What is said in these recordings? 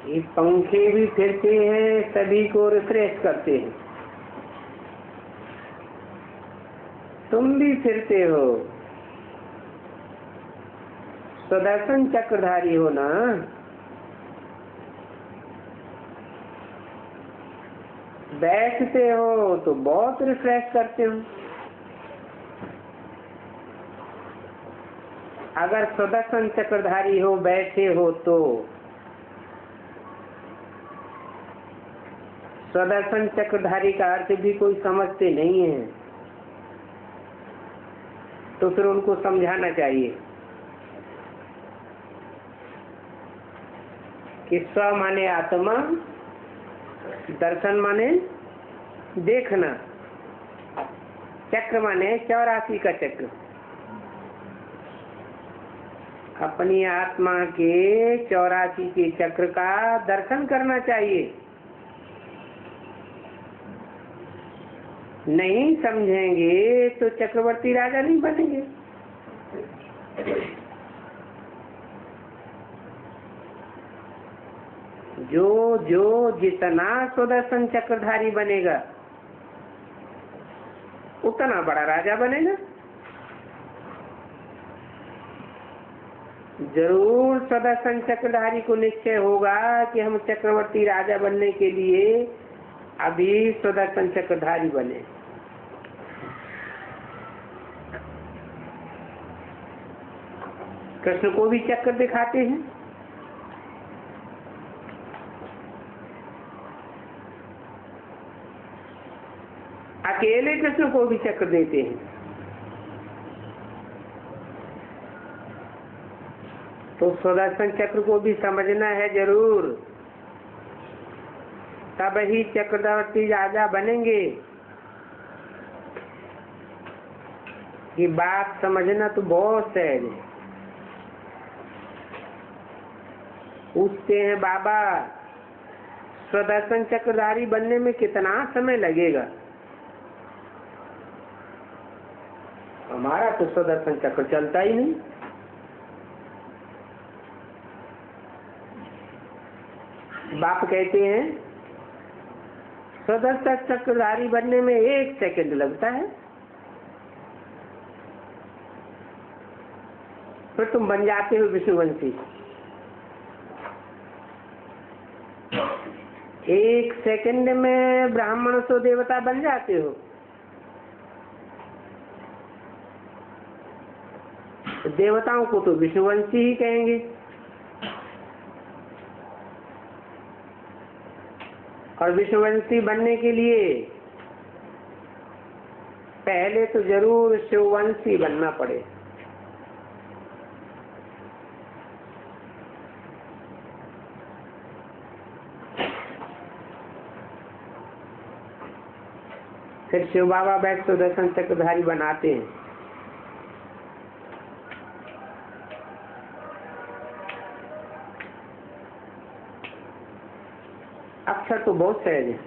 ये पंखे भी फिरते हैं, सभी को रिफ्रेश करते हैं। तुम भी फिरते हो, सुदर्शन चक्रधारी हो ना। बैठते हो तो बहुत रिफ्रेश करते हो। अगर सुदर्शन चक्रधारी हो, बैठे हो तो सुदर्शन चक्रधारी का अर्थ भी कोई समझते नहीं है, तो फिर उनको समझाना चाहिए कि स्व माने आत्मा, दर्शन माने देखना, चक्र माने 84 का चक्र। अपनी आत्मा के 84 के चक्र का दर्शन करना चाहिए। नहीं समझेंगे तो चक्रवर्ती राजा नहीं बनेंगे। जो जो जितना सुदर्शन चक्रधारी बनेगा उतना बड़ा राजा बनेगा। जरूर सुदर्शन चक्रधारी को निश्चय होगा कि हम चक्रवर्ती राजा बनने के लिए अभी सुदर्शन चक्रधारी बने। कृष्ण को भी चक्र दिखाते हैं, अकेले कृष्ण को भी चक्र देते हैं। तो सुदर्शन चक्र को भी समझना है जरूर, तब ही चक्रवर्ती राजा बनेंगे। ये बात समझना तो बहुत सहज है। पूछते हैं बाबा सुदर्शन चक्रधारी बनने में कितना समय लगेगा? हमारा तो सुदर्शन चक्र चलता ही नहीं। बाप कहते हैं सुदर्शन चक्रधारी बनने में 1 सेकंड लगता है, फिर तुम बन जाते हो विष्णुवंशी। 1 सेकंड में ब्राह्मण तो देवता बन जाते हो। देवताओं को तो विष्णुवंशी ही कहेंगे। और विष्णुवंशी बनने के लिए पहले तो जरूर शिववंशी बनना पड़े। फिर शिव बाबा बैठ सुदर्शन चक्रधारी बनाते हैं। अक्षर तो बहुत सहज है।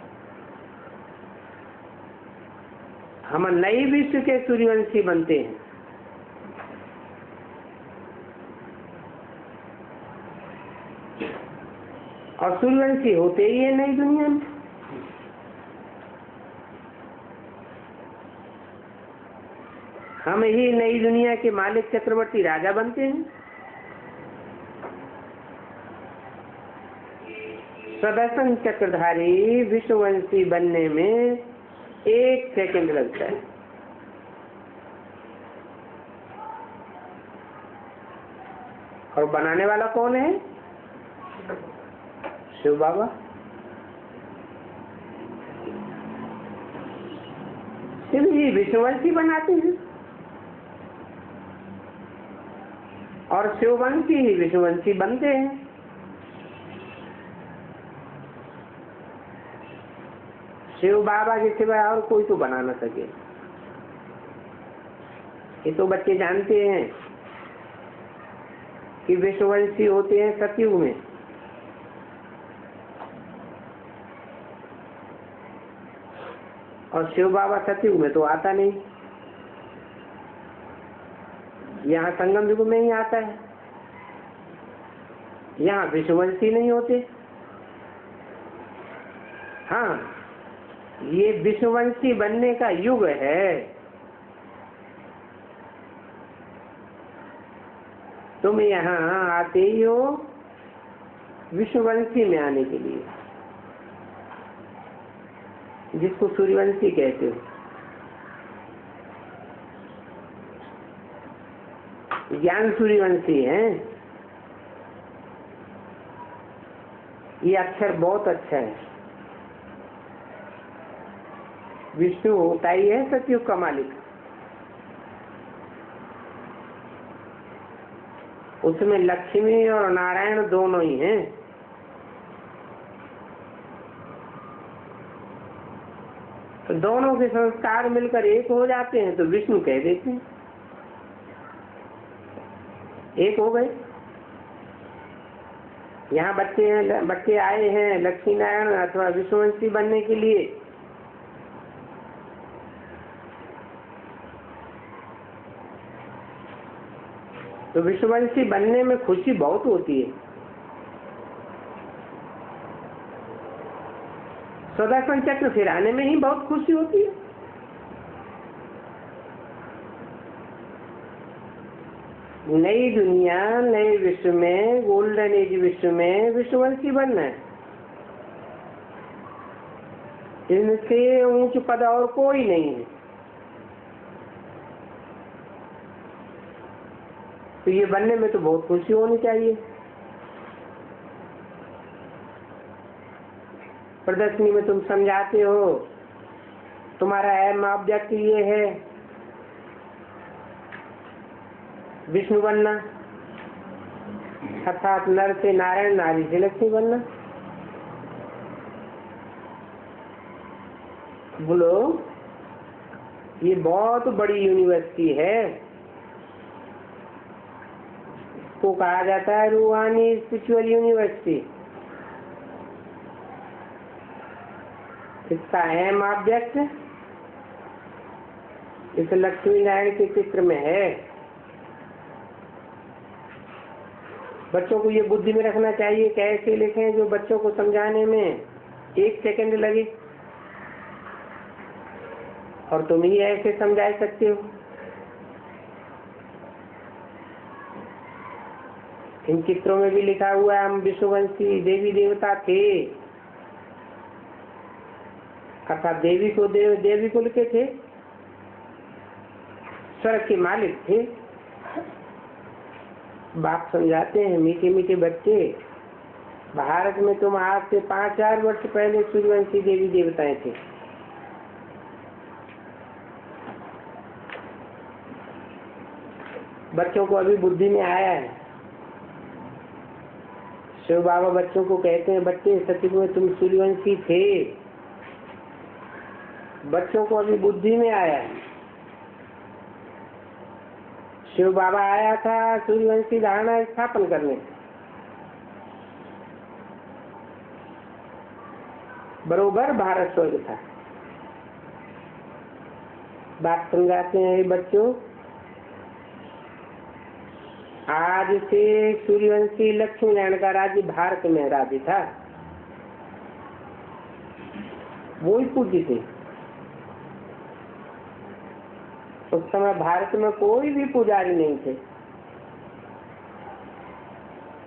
हम नई विश्व के सूर्यवंशी बनते हैं। और सूर्यवंशी होते ही है नई दुनिया में। हम ही नई दुनिया के मालिक चक्रवर्ती राजा बनते हैं। सुदर्शन चक्रधारी विष्णुवंशी बनने में 1 सेकंड लगता है। और बनाने वाला कौन है? शिव बाबा। शिव ही विष्णुवंशी बनाते हैं और शिववंशी ही विष्णुवंशी बनते हैं। शिव बाबा के सिवाय और कोई तो बना न सके। ये तो बच्चे जानते हैं कि विष्णुवंशी होते हैं सतयुग में, और शिव बाबा सतयुग में तो आता नहीं। यहाँ संगम युग में ही आता है। यहाँ विष्णुवंशी नहीं होते। हाँ, ये विष्णुवंशी बनने का युग है। तुम यहाँ आते ही हो विष्णुवंशी में आने के लिए, जिसको सूर्यवंशी कहते हो। ज्ञान सूर्यवंशी है। ये अक्षर बहुत अच्छा है। विष्णु होता ही है सतयुग का मालिक। उसमें लक्ष्मी और नारायण दोनों ही हैं। तो दोनों के संस्कार मिलकर एक हो जाते हैं तो विष्णु कह देते हैं, एक हो गए। यहाँ बच्चे आए हैं लक्ष्मी नारायण अथवा विष्णुवंशी बनने के लिए। तो विष्णुवंशी बनने में खुशी बहुत होती है। सुदर्शन चक्र फिराने में ही बहुत खुशी होती है। नई दुनिया, नए विश्व में, गोल्डन एज विश्व में विष्णुवंशी बनना है। इनसे ऊंच पद और कोई नहीं है। तो ये बनने में तो बहुत खुशी होनी चाहिए। प्रदर्शनी में तुम समझाते हो, तुम्हारा एम ऑब्जेक्ट ये है विष्णु बनना, अर्थात नर से नारायण, नारी से लक्ष्मी बनना। बोलो, ये बहुत बड़ी यूनिवर्सिटी है। इसको कहा जाता है रूहानी स्पिरिचुअल यूनिवर्सिटी। इसका अहम ऑब्जेक्ट इस लक्ष्मी नारायण के चित्र में है। बच्चों को ये बुद्धि में रखना चाहिए, कैसे लिखें जो बच्चों को समझाने में 1 सेकंड लगे, और तुम ही ऐसे समझा सकते हो। इन चित्रों में भी लिखा हुआ है हम विष्णुवंशी देवी देवता थे, अर्थात देवी कुल के थे, स्वर्ग के मालिक थे। बाप समझाते हैं मीठे मीठे बच्चे, भारत में तुम आज से 5000 वर्ष पहले सूर्यवंशी देवी देवताएं थे। बच्चों को अभी बुद्धि में आया है। शिव बाबा बच्चों को कहते हैं, बच्चे सतयुग में तुम सूर्यवंशी थे। बच्चों को अभी बुद्धि में आया है। शिव बाबा आया था सूर्यवंशी धारणा स्थापन करने। बरोबर भारत स्वर्ग था। बात समझाते हैं बच्चों, आज से सूर्यवंशी लक्ष्मी नारायण का राज्य भारत में राज्य था। वो ही पूज्य थे। उस समय भारत में कोई भी पुजारी नहीं थे,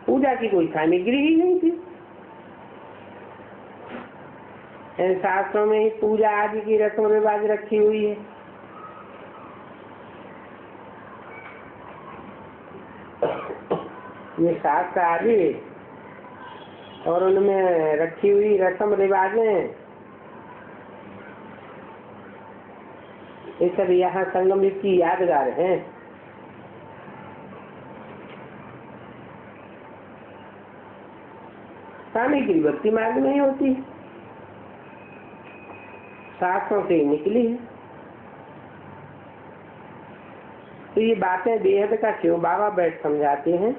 पूजा की कोई सामग्री ही नहीं थी। इन शास्त्रों में ही पूजा आदि की रस्म रिवाज रखी हुई है। ये शास्त्र आदि और उनमें रखी हुई रस्म रिवाजें, ये सब यहाँ संगम युग की यादगार हैं। सामग्री भक्ति मार्ग में ही होती है, शास्त्रों से निकली है। तो ये बातें बेहद का शिव बाबा बैठ समझाते हैं।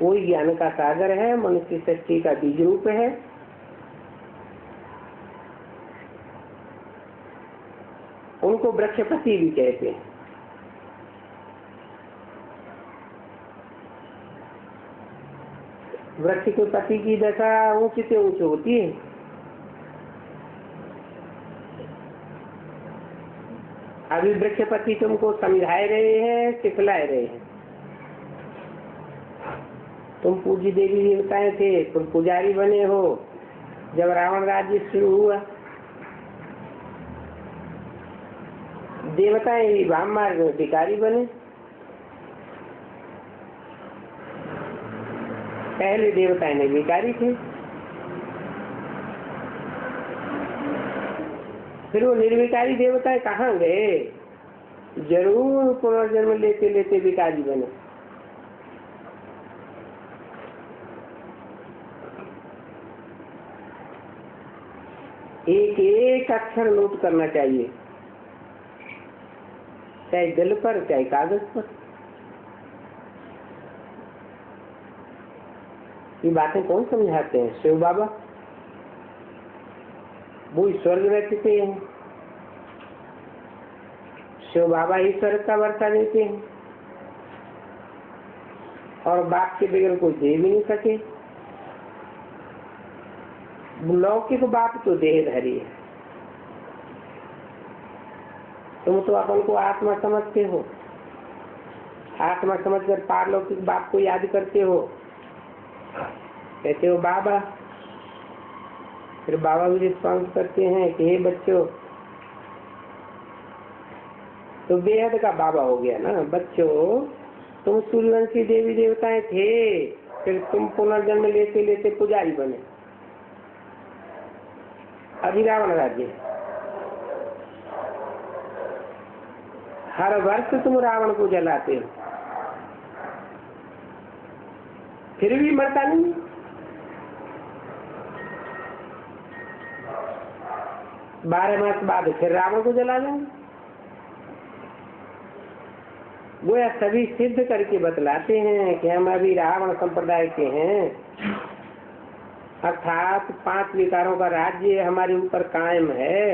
वही ज्ञान का सागर है, मनुष्य सृष्टि का बीज रूप है। उनको वृक्षपति भी कहते हैं। वृक्ष के पति की दशा ऊंच से ऊंच होती है। अभी वृक्षपति तुमको समझाए रहे हैं, सिखलाए रहे हैं। तुम पूज्य देवी देवताएं थे, तुम पुजारी बने हो जब रावण राज्य शुरू हुआ। देवताएं ही वाम मार्ग में भिखारी बने। पहले देवताएं ने भिखारी थे, फिर वो निर्विकारी देवताएं कहाँ गए? जरूर पुनर्जन्म लेते लेते भिखारी बने। एक एक अक्षर नोट करना चाहिए, चाहे दिल पर चाहे कागज पर। ये बातें कौन समझाते हैं? शिव बाबा। वो स्वर्ग रचते हैं, शिव बाबा ही स्वर्ग का वर्षा देते हैं, और बाप के बगैर कोई दे भी नहीं सके। लौकिक बाप तो देहधारी है। तुम तो अपन को आत्मा समझते हो, आत्मा समझकर पारलौकिक बाप को याद करते हो, कहते हो बाबा। फिर बाबा भी रिस्पॉन्स करते हैं कि हे बच्चों, तो बेहद का बाबा हो गया ना। बच्चों, तुम सूर्यवंशी देवी देवताएं थे, फिर तुम पुनर्जन्म लेते लेते पुजारी बने। अभी रावण राज्य, हर वर्ष तुम रावण को जलाते हो, फिर भी मरता नहीं। बारह मास बाद फिर रावण को जला देंगे। वो यह सभी सिद्ध करके बतलाते हैं कि हम अभी रावण संप्रदाय के हैं, अर्थात 5 विकारों का राज्य हमारे ऊपर कायम है।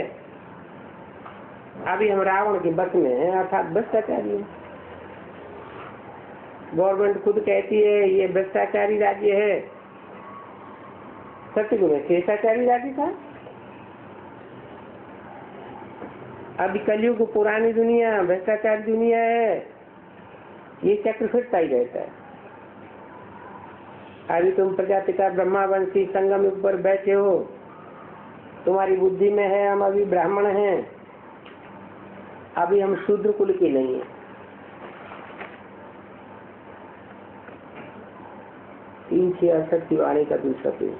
अभी हम रावण के बस में हैं, अर्थात भ्रष्टाचारी है। गवर्नमेंट खुद कहती है ये भ्रष्टाचारी राज्य है। सत्युग में शेषाचारी राज्य था। अभी कलयुग पुरानी दुनिया भ्रष्टाचारी दुनिया है। ये चक्र फिरता ही रहता है। अभी तुम प्रजापिता ब्रह्मावंशी संगम ऊपर बैठे हो, तुम्हारी बुद्धि में है हम अभी ब्राह्मण हैं, अभी हम शूद्र कुल के नहीं है। 368 की वाणी का दूसरा पेज।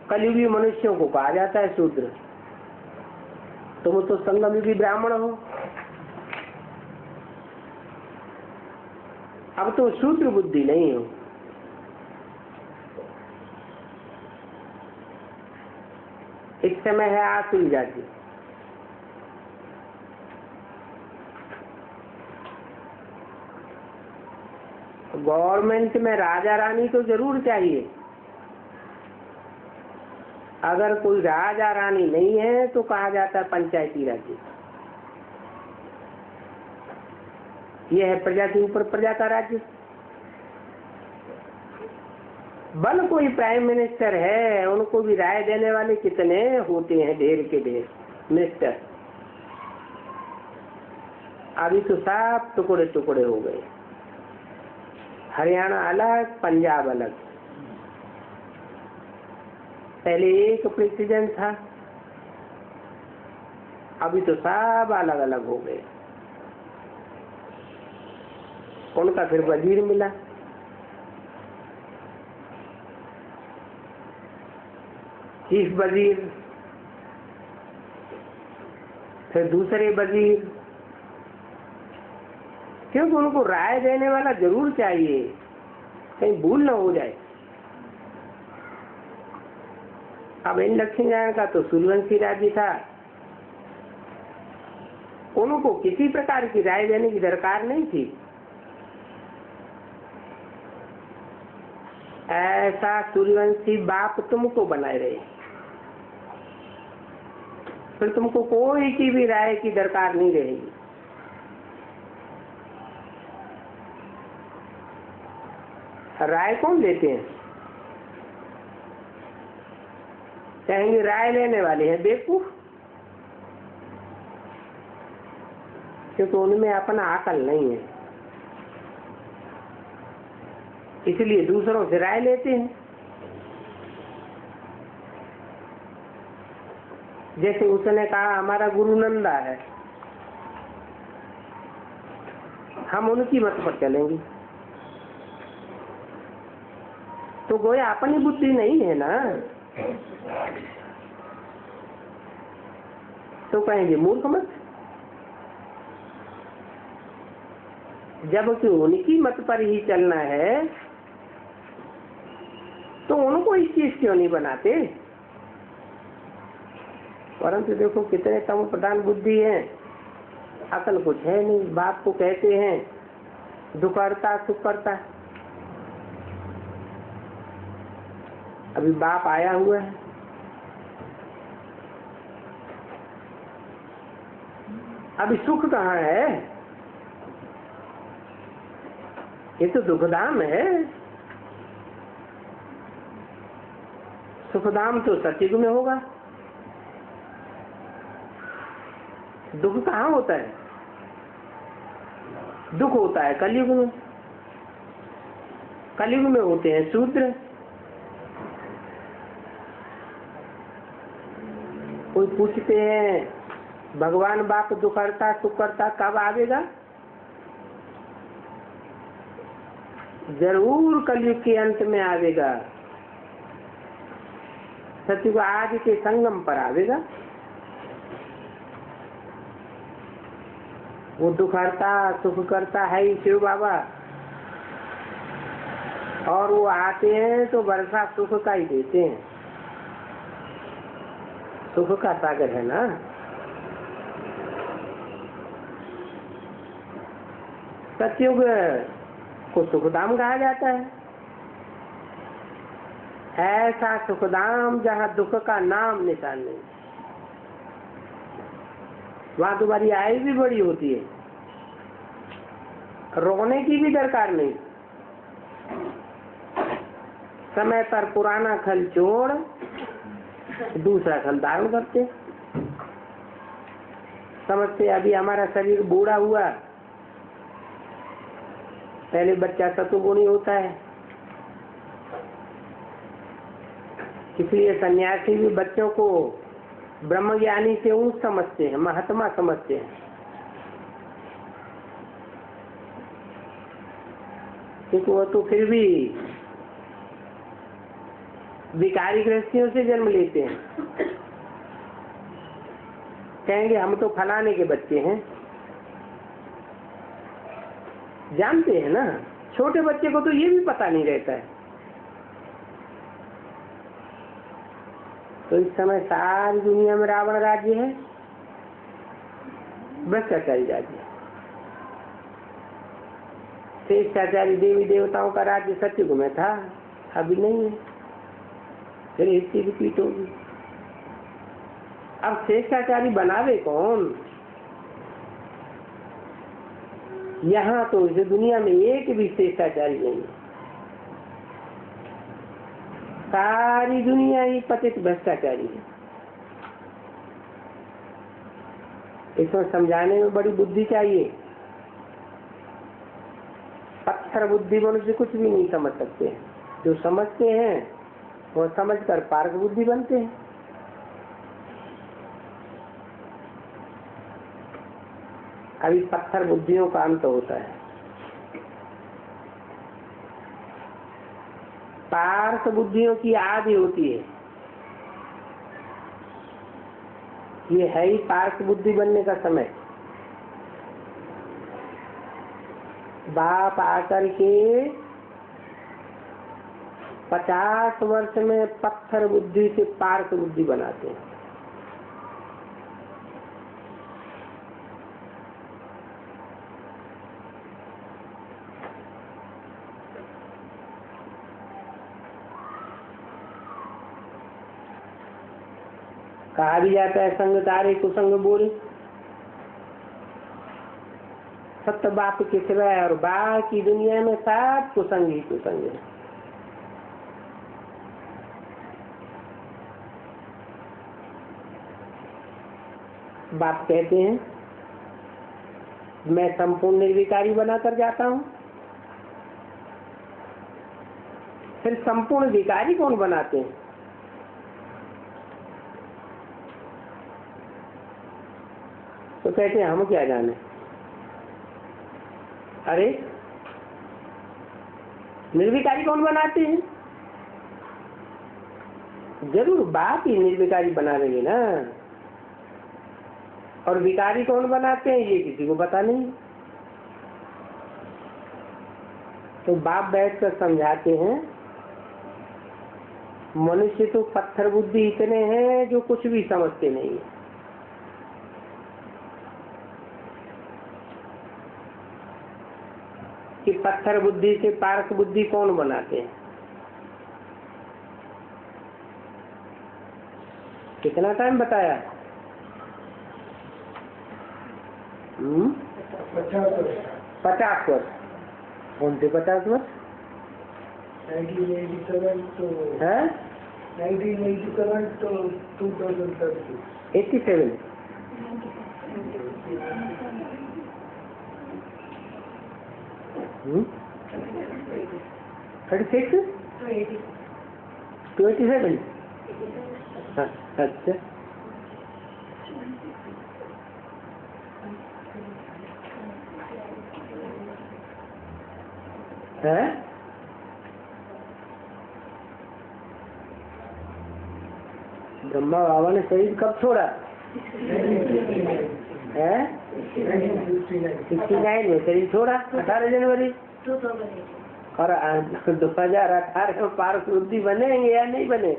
कलयुगी मनुष्यों को कहा जाता है शूद्र। तुम तो संगम युगी ब्राह्मण हो, अब तो शूद्र बुद्धि नहीं हो। इस समय है आसुरी जाति। गवर्नमेंट में राजा रानी तो जरूर चाहिए। अगर कोई राजा रानी नहीं है तो कहा जाता है पंचायती राज्य। यह है प्रजा के ऊपर प्रजा का राज्य। बल कोई प्राइम मिनिस्टर है, उनको भी राय देने वाले कितने होते हैं, ढेर के ढेर मिनिस्टर। अभी तो सब टुकड़े टुकड़े हो गए। हरियाणा अलग, पंजाब अलग। पहले एक प्रेसिडेंट था, अभी तो सब अलग अलग हो गए। उनका फिर वजीर मिला, चीफ वजीर, फिर दूसरे वजीर, क्योंकि उनको राय देने वाला जरूर चाहिए, कहीं भूल न हो जाए। अब इन दक्षिण का तो सूर्यवंशी राज्य था, उनको किसी प्रकार की राय देने की दरकार नहीं थी। ऐसा सूर्यवंशी बाप तुमको बनाए रहे, फिर तुमको कोई की भी राय की दरकार नहीं रहेगी। राय कौन देते हैं? कहेंगे राय लेने वाले हैं बेवकूफ। क्योंकि उनमें अपना अकल नहीं है, इसलिए दूसरों से राय लेते हैं। जैसे उसने कहा हमारा गुरु नंदा है, हम उनकी मत पर चलेंगे, तो गोया अपनी बुद्धि नहीं है ना, तो कहेंगे मूर्ख मत। जबकि उनकी मत पर ही चलना है तो उनको इस चीज क्यों नहीं बनाते। परंतु देखो कितने तम प्रधान बुद्धि है, अकल कुछ है नहीं। बाप को कहते हैं दुख करता सुख करता। अभी बाप आया हुआ है, अभी सुख कहाँ है, ये तो दुखधाम है। सुखधाम तो सतयुग में होगा, दुख कहाँ होता है, दुख होता है कलयुग में। कलयुग में होते हैं शूद्र। कोई पूछते हैं भगवान बाप दुख करता सुख करता कब आवेगा, जरूर कलयुग के अंत में आवेगा, सतयुग आज के संगम पर आवेगा। वो दुख करता सुख करता है ही शिव बाबा, और वो आते हैं तो वर्षा सुख का ही देते हैं। सुख का सागर है ना। सतयुग को सुखधाम कहा जाता है। ऐसा सुखधाम जहाँ दुख का नाम निशान नहीं, वहां तुम्हारी आयु भी बड़ी होती है, रोने की भी दरकार नहीं। समय पर पुराना खल छोड़ दूसरा खल धारण करते। समझते अभी हमारा शरीर बूढ़ा हुआ, पहले बच्चा सतुगुणी होता है, इसलिए सन्यासी भी बच्चों को ब्रह्मज्ञानी से ऊंच समझते हैं, महात्मा समझते हैं। क्योंकि वो तो फिर भी विकारी गृहस्थियों से जन्म लेते हैं। कहेंगे हम तो फलाने के बच्चे हैं, जानते हैं ना। छोटे बच्चे को तो ये भी पता नहीं रहता है। तो इस समय सारी दुनिया में रावण राज्य है, भ्रष्टाचारी राज्य है। शेषाचारी देवी देवताओं का राज्य सतयुग में था, अभी नहीं है, फिर हिस्ट्री रिपीट होगी। अब शेषाचारी बनावे कौन। यहाँ तो इस दुनिया में एक भी शेषाचारी नहीं है, सारी दुनिया ही पतित भ्रष्टाचारी है। इसमें समझाने में बड़ी बुद्धि चाहिए। पत्थर बुद्धि मनुष्य कुछ भी नहीं समझ सकते हैं, जो समझते हैं वो समझकर पारक बुद्धि बनते हैं। अभी पत्थर बुद्धियों का अंत होता है, पार्थ बुद्धियों की आदि होती है। ये है ही पार्थ बुद्धि बनने का समय। बाप आकर के 50 वर्ष में पत्थर बुद्धि से पार्थ बुद्धि बनाते हैं। कहा भी जाता है संग तारे कुसंग बोले, सत्य बाप के सिवाय और बाकी दुनिया में सब कुसंग ही कुसंग है। बाप कहते हैं मैं संपूर्ण निर्विकारी बनाकर जाता हूँ। फिर संपूर्ण विकारी कौन बनाते हैं? तो कहते हैं हम क्या जाने। अरे निर्विकारी कौन बनाते हैं? जरूर बाप ही निर्विकारी बना रहे ना, और विकारी कौन बनाते हैं ये किसी को पता नहीं। तो बाप बैठकर समझाते हैं, मनुष्य तो पत्थर बुद्धि इतने हैं जो कुछ भी समझते नहीं है। कि पत्थर बुद्धि से पारस बुद्धि कौन बनाते हैं? कितना टाइम बताया? 50 वर्ष। कौन से 50 वर्ष? 1987 to 2030। 87 36 to 87। अच्छा है। ब्रह्मा बाबा ने शरीर कब छोड़ा है? 69 में शरीर छोड़ा, 18 जनवरी। और 2018 में पारस बुद्धि बनेंगे या नहीं बने?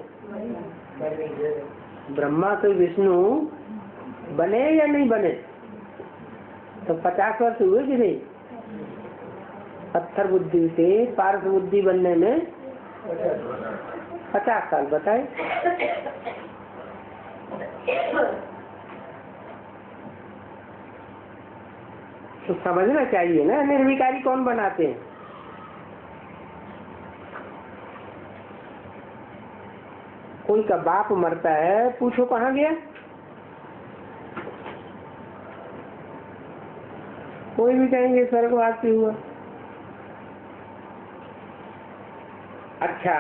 ब्रह्मा तो विष्णु बने या नहीं बने? तो 50 वर्ष हुए कि नहीं? पत्थर बुद्धि से पारस बुद्धि बनने में 50 साल बताए। तो समझना चाहिए ना निर्विकारी कौन बनाते हैं। कोई का बाप मरता है, पूछो कहाँ गया? कोई भी कहेंगे स्वर्गवासी हुआ। अच्छा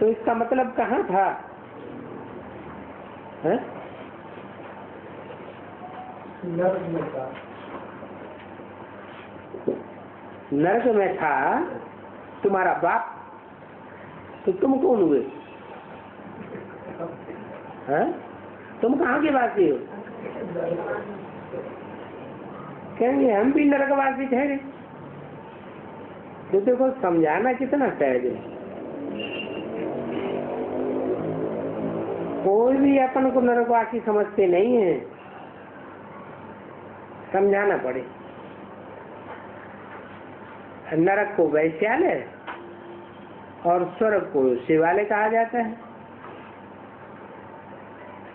तो इसका मतलब कहाँ था है? नरक में था तुम्हारा बाप, तो तुम कौन हुए? है? तुम कहाँ के वासी हो? कहेंगे हम भी नरकवासी ठहरे। तो देखो समझाना कितना सहज है। कोई भी अपन को नरकवासी समझते नहीं है, समझाना पड़े। नरक को वैश्यालय और स्वर्ग को शिवालय कहा जाता है।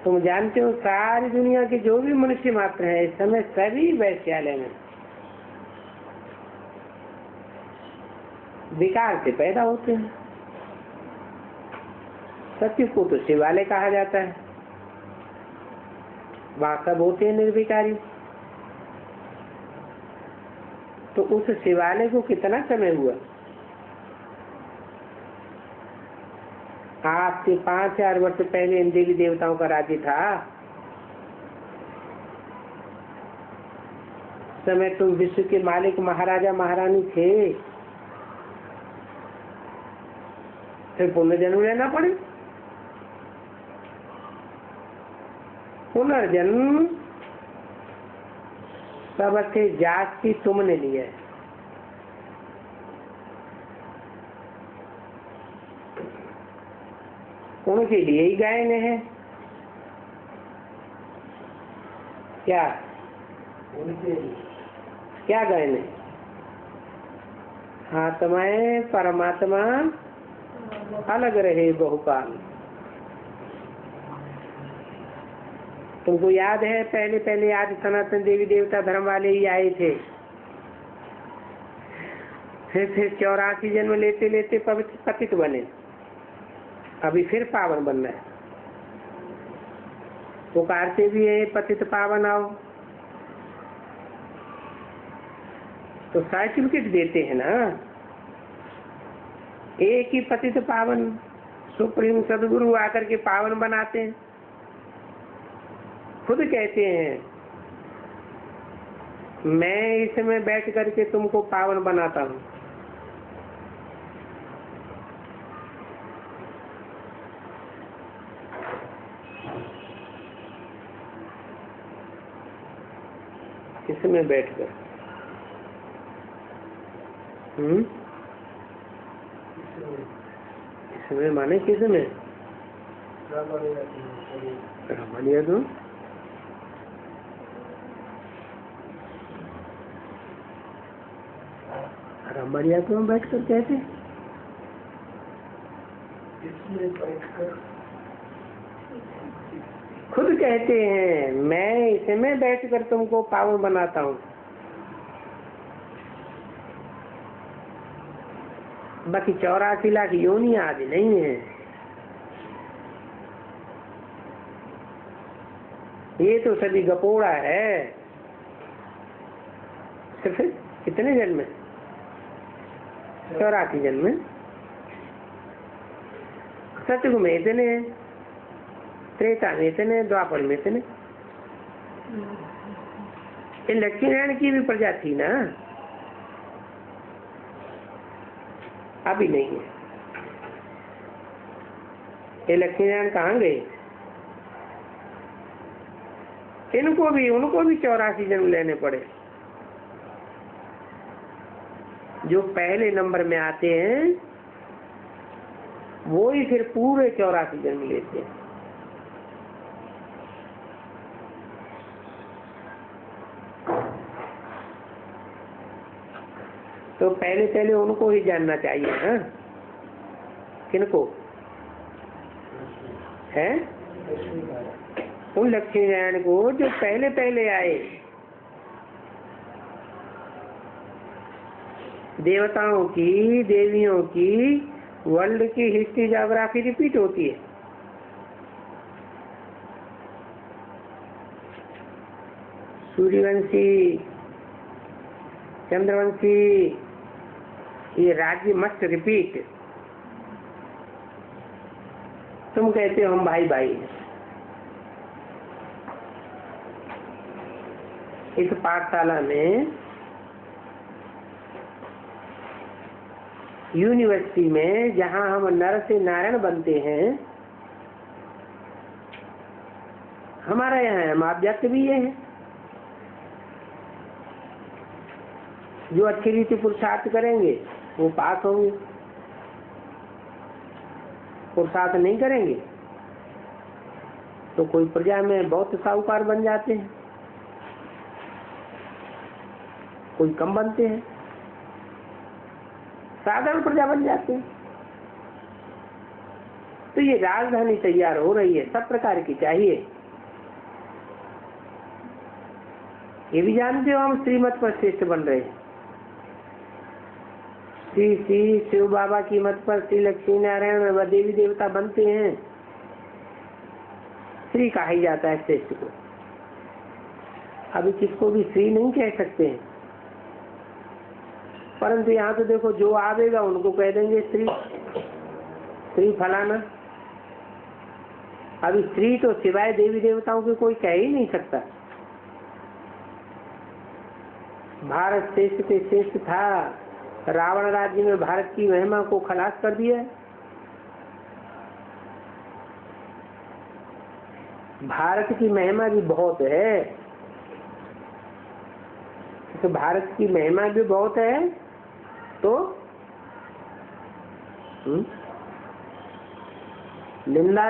तुम जानते हो सारी दुनिया के जो भी मनुष्य मात्र हैं इस समय सभी वैश्यालय में विकार से पैदा होते हैं। सत्य को तो शिवालय कहा जाता है, वहां सब होते हैं निर्विकारी। तो उस शिवालय को कितना समय हुआ? आज से 5000 वर्ष पहले इन देवी देवताओं का राज्य था। समय तुम विश्व के मालिक महाराजा महारानी थे, फिर पुनर्जन्म लेना पड़े। पुनर्जन्म सबसे जाति तुमने लिया है। उनके लिए ही गायने हैं क्या? क्या गायने? आत्माएं परमात्मा अलग रहे बहुकाल। तुमको याद है पहले पहले आज सनातन देवी देवता धर्म वाले ही आए थे, फिर 84 जन्म लेते लेते पतित बने, अभी फिर पावन बनना है। पुकारते भी है पतित पावन आओ, तो सर्टिफिकेट देते हैं ना। एक ही पतित पावन सुप्रीम सदगुरु आकर के पावन बनाते हैं। खुद कहते हैं मैं इसमें बैठ करके तुमको पावन बनाता हूँ। इसमें बैठकर इसमें माने किसमें? रमणीय तो रमणीय तो बैठ कर कहते खुद कहते हैं मैं इसमें बैठकर तुमको पावन बनाता हूँ। बाकी 84 लाख योनि आदि नहीं है। ये तो सभी गपोड़ा है। सिर्फ कितने जन्म? 84 जन्म। सतयुग में इतने, त्रेता में इतने, द्वापर में इतने। ये लक्ष्मी नारायण की भी प्रजा थी ना, अभी नहीं है। ये लक्ष्मी नारायण कहाँ गए? उनको भी 84 जन्म लेने पड़े। जो पहले नंबर में आते हैं वो ही फिर पूरे 84 जन्म लेते हैं। तो पहले उनको ही जानना चाहिए ना। किनको है? उन लक्ष्मी नारायण को जो पहले आए। देवताओं की, देवियों की वर्ल्ड की हिस्ट्री ज्योग्राफी रिपीट होती है। सूर्यवंशी, चंद्रवंशी, ये राज्य मस्ट रिपीट। तुम कहते हो हम भाई भाई। इस पाठशाला में, यूनिवर्सिटी में, जहां हम नर से नारायण बनते हैं, हमारा यहाँ हम अभ्यक्त भी ये है। जो अच्छी रीति पुरुषार्थ करेंगे वो पास होंगे, पुरुषार्थ नहीं करेंगे तो कोई प्रजा में बहुत साहूकार बन जाते हैं, कोई कम बनते हैं, साधारण प्रजा बन जाते हैं। तो ये राजधानी तैयार हो रही है, सब प्रकार की चाहिए। ये भी जानते हो हम श्रीमत पर श्रेष्ठ बन रहे हैं। श्री शिव बाबा की मत पर श्री लक्ष्मी नारायण व देवी देवता बनते हैं। श्री कहा ही जाता है श्रेष्ठ को। अभी किसको भी श्री नहीं कह सकते हैं, परंतु यहाँ तो देखो जो आवेगा उनको कह देंगे श्री फलाना। अभी श्री तो सिवाय देवी देवताओं के कोई कह ही नहीं सकता। भारत श्रेष्ठ से श्रेष्ठ था, रावण राज्य में भारत की महिमा को खलास कर दिया। भारत की महिमा भी बहुत है, तो भारत की महिमा भी बहुत है तो निंदा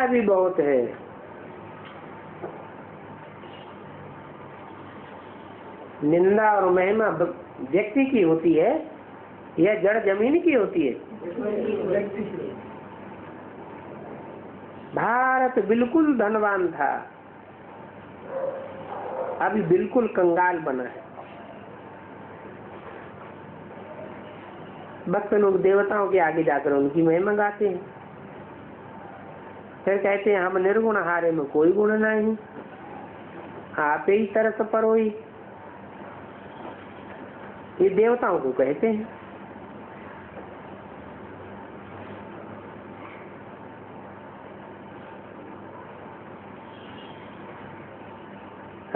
भी बहुत है। निंदा और महिमा व्यक्ति की होती है या जड़ जमीन की होती है? भारत बिल्कुल धनवान था, अभी बिल्कुल कंगाल बना है। भक्त लोग देवताओं के आगे जाकर उनकी महिमा गाते हैं, फिर कहते हैं हम निर्गुण हारे में कोई गुण नहीं, आप ही तरस परोई। ये देवताओं को कहते हैं।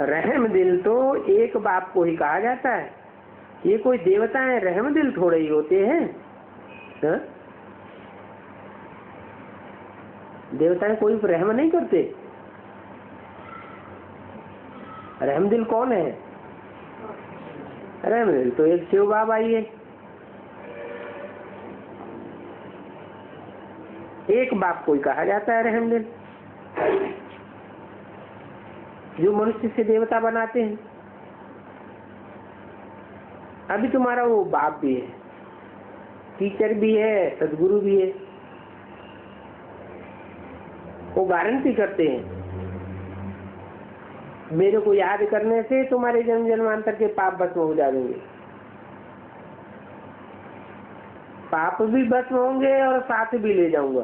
रहम दिल तो एक बाप को ही कहा जाता है। ये कोई देवता है, रहम दिल थोड़े ही होते हैं। हा? देवताएं कोई रहम नहीं करते। रहम दिल कौन है? रहम दिल तो एक शिव बाबा ही है। एक बाप को ही कहा जाता है रहम दिल, जो मनुष्य से देवता बनाते हैं। अभी तुम्हारा वो बाप भी है, टीचर भी है, सदगुरु भी है। वो गारंटी करते हैं मेरे को याद करने से तुम्हारे जन्म जन्मांतर के पाप भस्म हो जाएंगे। पाप भी भस्म होंगे और साथ भी ले जाऊंगा।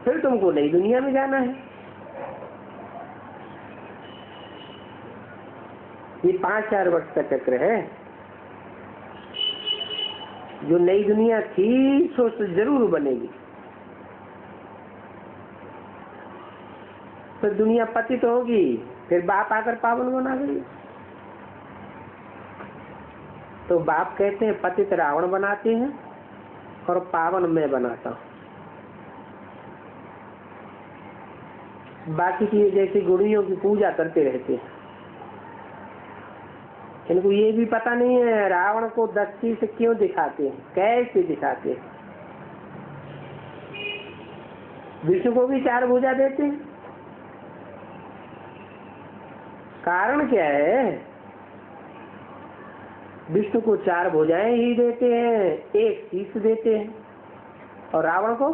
फिर तुमको नई दुनिया में जाना है। ये 5-4 वर्ष का चक्र है। जो नई दुनिया थी सो जरूर बनेगी। तो दुनिया पतित होगी, फिर बाप आकर पावन बना देगी। तो बाप कहते हैं पतित रावण बनाते हैं और पावन मैं बनाता हूं। बाकी की जैसे गुड़ियों की पूजा करते रहते हैं। इनको ये भी पता नहीं है रावण को 10 चीज क्यों दिखाते हैं, कैसे दिखाते हैं। विष्णु को भी 4 भुजा देते हैं। कारण क्या है? विष्णु को 4 भुजाएं ही देते हैं, 1 शीश देते हैं, और रावण को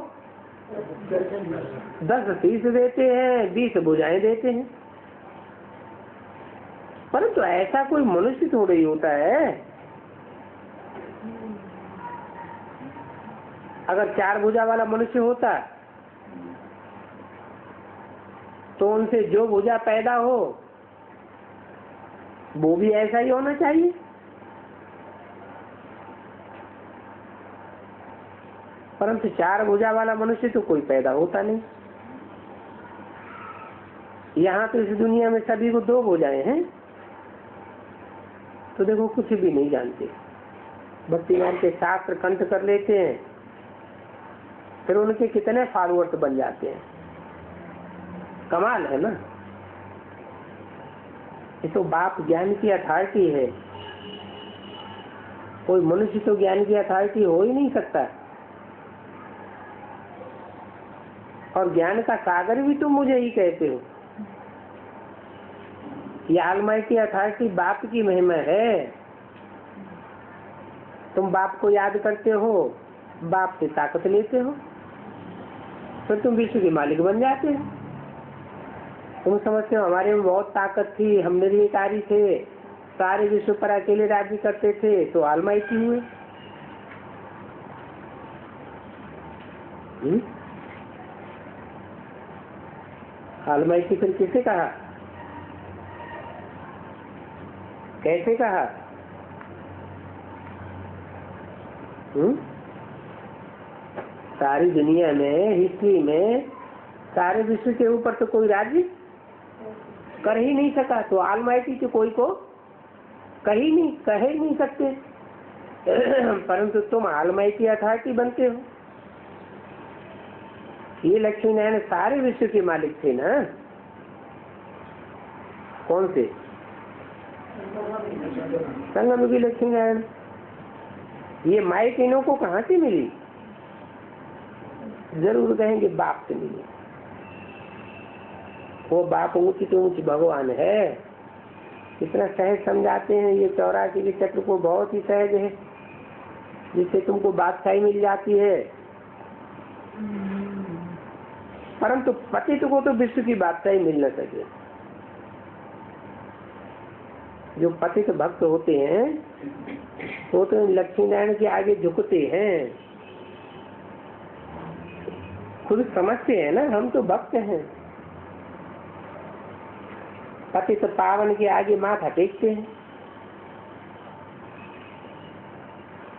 10 शीश देते हैं, 20 भुजाएं देते हैं। परंतु ऐसा कोई मनुष्य थोड़ा ही होता है। अगर 4 भुजा वाला मनुष्य होता तो उनसे जो भुजा पैदा हो वो भी ऐसा ही होना चाहिए। परंतु 4 भुजा वाला मनुष्य तो कोई पैदा होता नहीं। यहाँ तो इस दुनिया में सभी को 2 भुजाएं हैं। तो देखो कुछ भी नहीं जानते, भक्ति ज्ञान के शास्त्र कंठ कर लेते हैं, फिर उनके कितने फॉलोअर्स बन जाते हैं। कमाल है ना। ये तो बाप ज्ञान की अथॉरिटी है। कोई मनुष्य तो ज्ञान की अथॉरिटी हो ही नहीं सकता। और ज्ञान का सागर भी तुम मुझे ही कहते हो। ये ऑलमाइटी अथॉरिटी बाप की महिमा है। तुम बाप को याद करते हो, बाप से ताकत लेते हो, फिर तुम विश्व के मालिक बन जाते हो। तुम समझते हो हमारे में बहुत ताकत थी, हम निर्विकारी थे, सारे विश्व पर अकेले राज्य करते थे, तो ऑलमाइटी हुए। ऑलमाइटी फिर किसे कहा, कैसे कहा? सारी दुनिया में, हिस्ट्री में, सारे विश्व के ऊपर तो कोई राज्य कर ही नहीं सका। तो ऑलमाइटी तो कोई को कह ही नहीं सकते। परंतु तुम ऑलमाइटी अथॉरिटी बनते हो। ये लक्ष्मी नारायण सारे विश्व के मालिक थे ना। कौन से? संगम की लक्ष्मी नारायण। ये माइक इन्हों को कहाँ से मिली? जरूर कहेंगे बाप से मिली। वो बाप ऊंची तो ऊंची भगवान है। इतना सहज समझाते हैं। ये 84 के चक्र को बहुत ही सहज है, जिससे तुमको बादशाही मिल जाती है। परंतु पतित को तो विश्व की बादशाही मिल न सके। जो पतित भक्त होते हैं वो तो लक्ष्मी नारायण के आगे झुकते हैं। खुद समझते हैं ना, हम तो भक्त हैं। पतित पावन के आगे माथा टेकते हैं।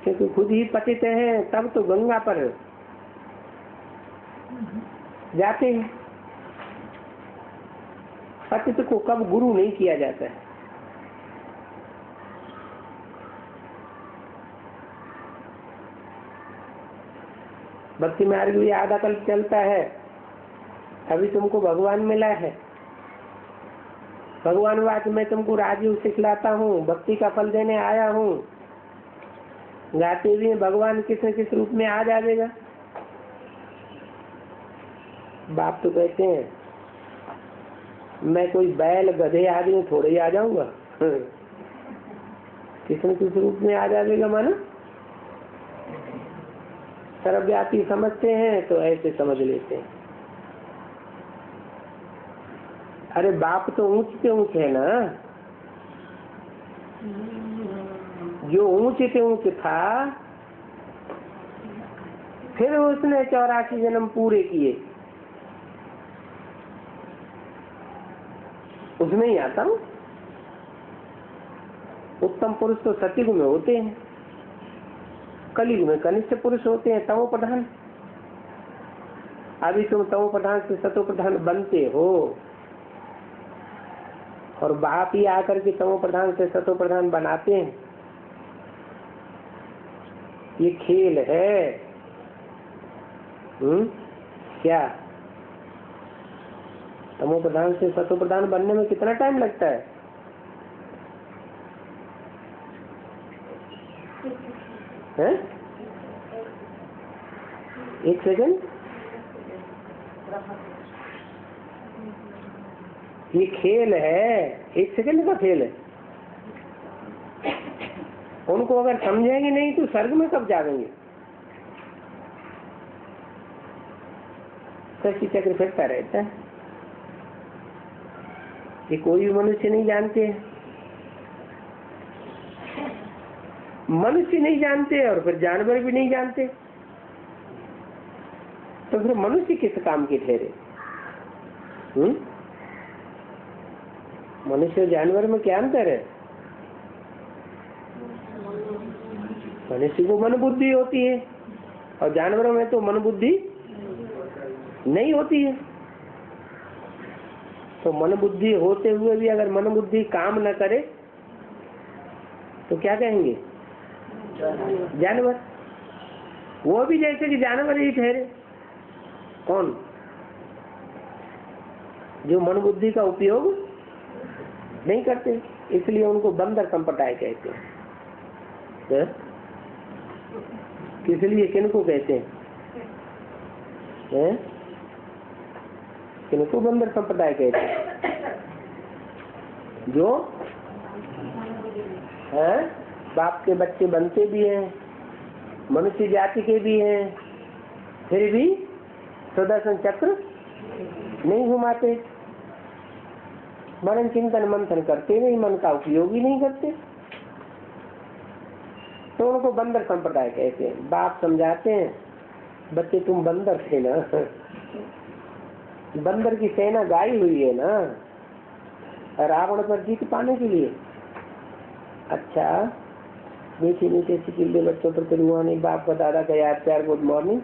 क्योंकि खुद ही पतित हैं, तब तो गंगा पर जाते हैं। पतित को कब गुरु नहीं किया जाता है। भक्ति मार्ग भी आधा कल्प चलता है, अभी तुमको भगवान मिला है। भगवान बात मैं तुमको राजयोग सिखलाता हूँ, भक्ति का फल देने आया हूँ। गाते भी भगवान किस न किस रूप में आ जाएगा। बाप तो कहते हैं मैं कोई बैल गधे आदमी थोड़े ही आ जाऊंगा। किस न किस रूप में आ जाएगा मानो। सर्वव्यापी समझते हैं तो ऐसे समझ लेते हैं। अरे बाप तो ऊंच से ऊंच है ना, जो ऊंच से ऊंच था, फिर उसने 84 जन्म पूरे किए, उसमें ही आता हूँ। उत्तम पुरुष तो सतयुग में होते हैं, कलयुग में कनिष्ठ पुरुष होते हैं, तमो प्रधान। अभी तुम तमो प्रधान से सतो प्रधान बनते हो, और बाप ही आकर के तमो प्रधान से सतो प्रधान बनाते हैं। ये खेल है। क्या तमो प्रधान से सतो प्रधान बनने में कितना टाइम लगता है? हैं? 1 सेकंड। ये खेल है, 1 सेकंड का खेल है। उनको अगर समझेंगे नहीं तो स्वर्ग में कब जाएंगे? सृष्टि चक्र फिरता रहता है। ये कोई भी मनुष्य नहीं जानते हैं। मनुष्य नहीं जानते और फिर जानवर भी नहीं जानते, तो फिर मनुष्य किस काम के ठहरे? मनुष्य और जानवर में क्या अंतर है? मनुष्य को मन बुद्धि होती है और जानवरों में तो मन बुद्धि नहीं होती है। तो मन बुद्धि होते हुए भी अगर मन बुद्धि काम न करे तो क्या कहेंगे? जानवर। वो भी जैसे कि जानवर ही ठहरे। कौन? जो मन बुद्धि का उपयोग नहीं करते, इसलिए उनको बंदर संप्रदाय कहते हैं। किस लिए? किनको कहते हैं? किनको बंदर संप्रदाय कहते हैं? जो है बाप के बच्चे बनते भी हैं, मनुष्य जाति के भी हैं, फिर भी सुदर्शन चक्र नहीं घुमाते, मनन चिंतन मंथन करते नहीं, मन का उपयोग ही नहीं करते, तो उनको बंदर संप्रदाय कहते हैं। बाप समझाते हैं बच्चे तुम बंदर थे ना, बंदर की सेना गाई हुई है ना रावण पर जीत पाने के लिए। अच्छा, मीठी मीठी सिकिल्ले बच्चों पर रूहानी बाप का दादा का याद प्यार गुड मॉर्निंग।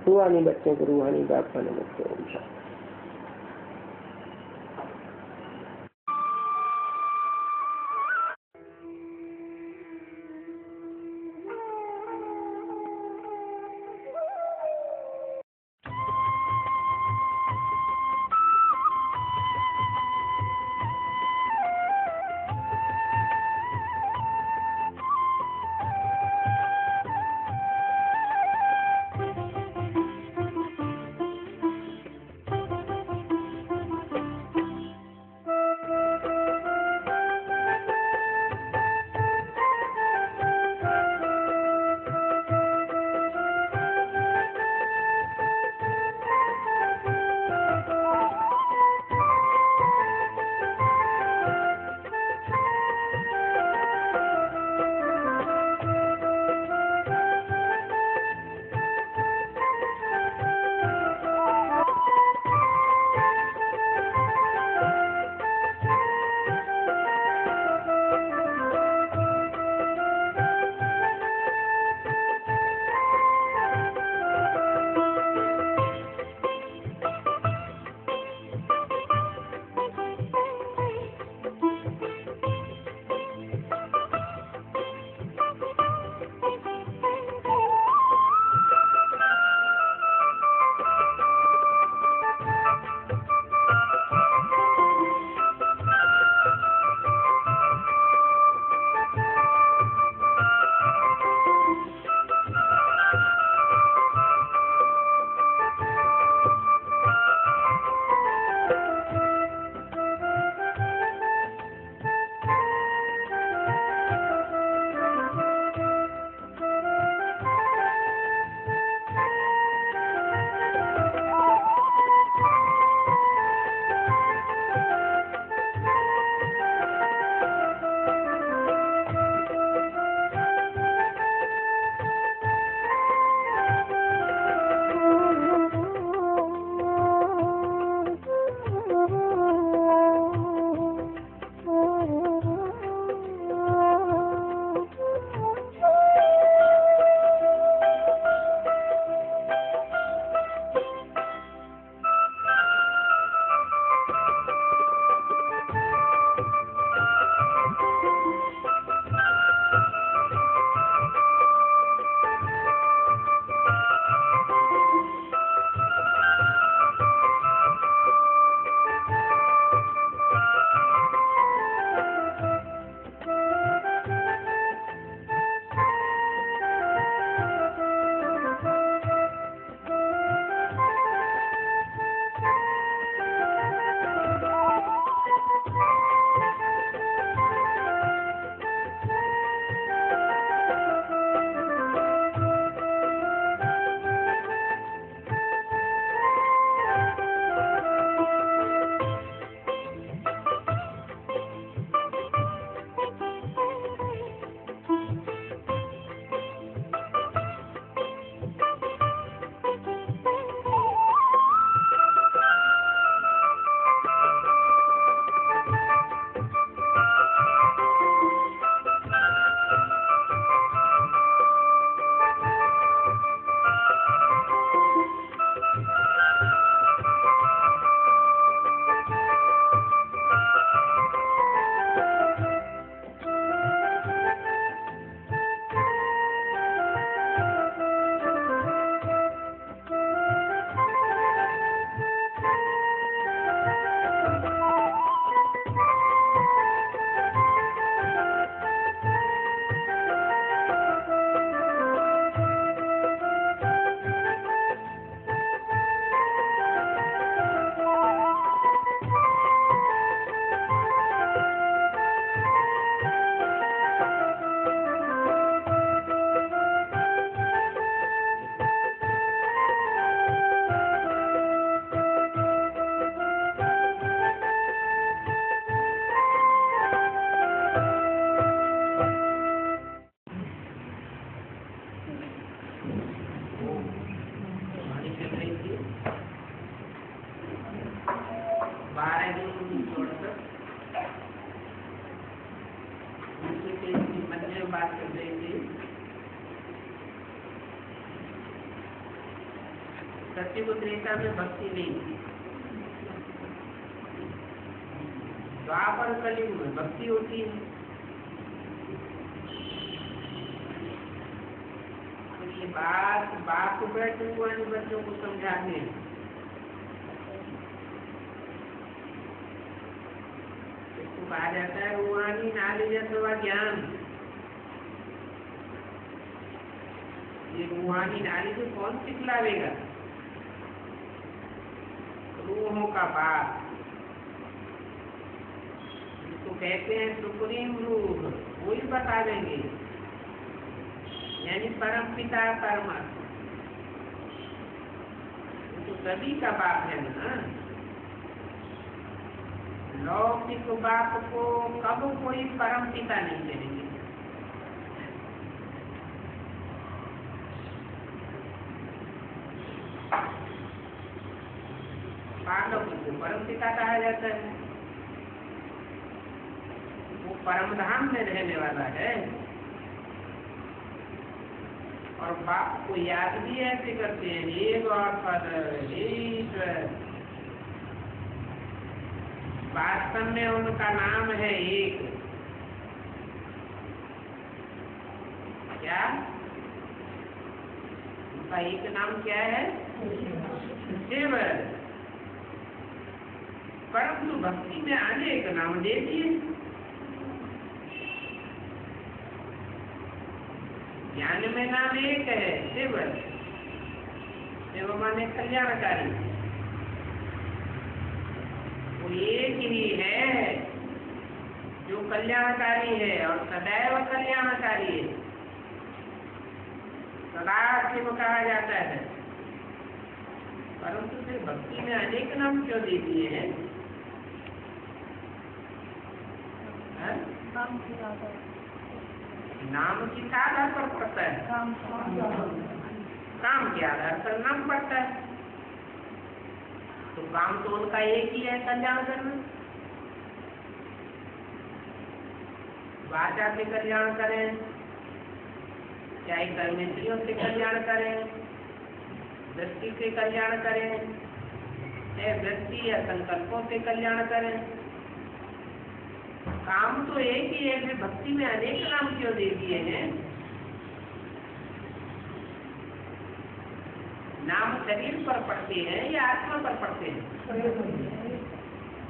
रूहानी बच्चों को रूहानी बाप का नमस्ते। सत्युग त्रेता में भक्ति नहीं थी, द्वापर कलयुग में भक्ति होती है। तो ये बात बाप बैठे हुए हैं बच्चों को समझाते हैं। इसको कहा जाता है रूहानी नॉलेज अथवा ज्ञान। ये रूहानी नॉलेज कौन सिखलावेगा? रूहों का बाप, जिसको कहते हैं सुप्रीम रूह, वही बता देंगे, यानी परम पिता परमात्मा। तो सभी का बाप है ना। लौकिक बाप को कब कोई परम पिता नहीं कहेंगे। पांडव को परम पिता कहा जाता है, वो परम धाम में रहने वाला है। और बाप को याद भी ऐसे करते हैं, हे गॉड फादर, हे ईश्वर। वास्तव में उनका नाम है एक, क्या? उनका एक नाम क्या है? शिव। परंतु भक्ति में अनेक नाम दे दिए। ज्ञान में नाम एक है, शिव। शिव माने कल्याणकारी। वो एक ही है जो कल्याणकारी है और सदैव कल्याणकारी है। सदा शिव कहा जाता है। परंतु फिर भक्ति में अनेक नाम क्यों दे दिए हैं? नाम किस आधार पर पड़ता है? काम के आधार पर नाम पड़ता है। तो काम तो उनका एक ही है, कल्याण करना। वाचा से कल्याण करें, चाहे कर्मेंद्रियों से कल्याण करें, दृष्टि से कल्याण करें, चाहे वृत्ति या संकल्पों से कल्याण करें। काम तो एक ही है, फिर भक्ति में अनेक नाम क्यों दे दिए हैं? नाम शरीर पर पड़ते हैं या आत्मा पर पड़ते हैं?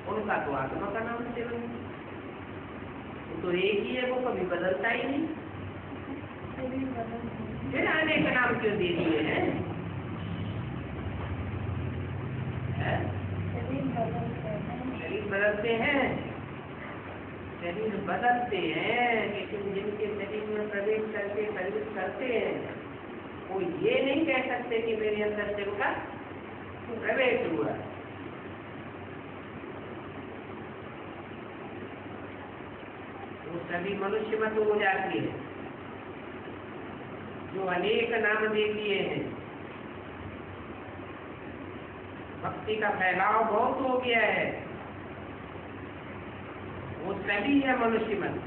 उनका तो आत्मा का नाम सेवन है, वो तो एक ही है, वो कभी बदलता ही नहीं। फिर अनेक नाम क्यों दे दिए हैं? शरीर बदलते हैं, शरीर बदलते हैं, लेकिन जिनके शरीर में प्रवेश करके सर्विस करते हैं वो ये नहीं कह सकते कि मेरे अंदर शिव का प्रवेश हुआ। वो सभी मनुष्य मत हो जाती है जो अनेक नाम दे दिए हैं। भक्ति का फैलाव बहुत हो गया है, वो सभी है मनुष्य मत।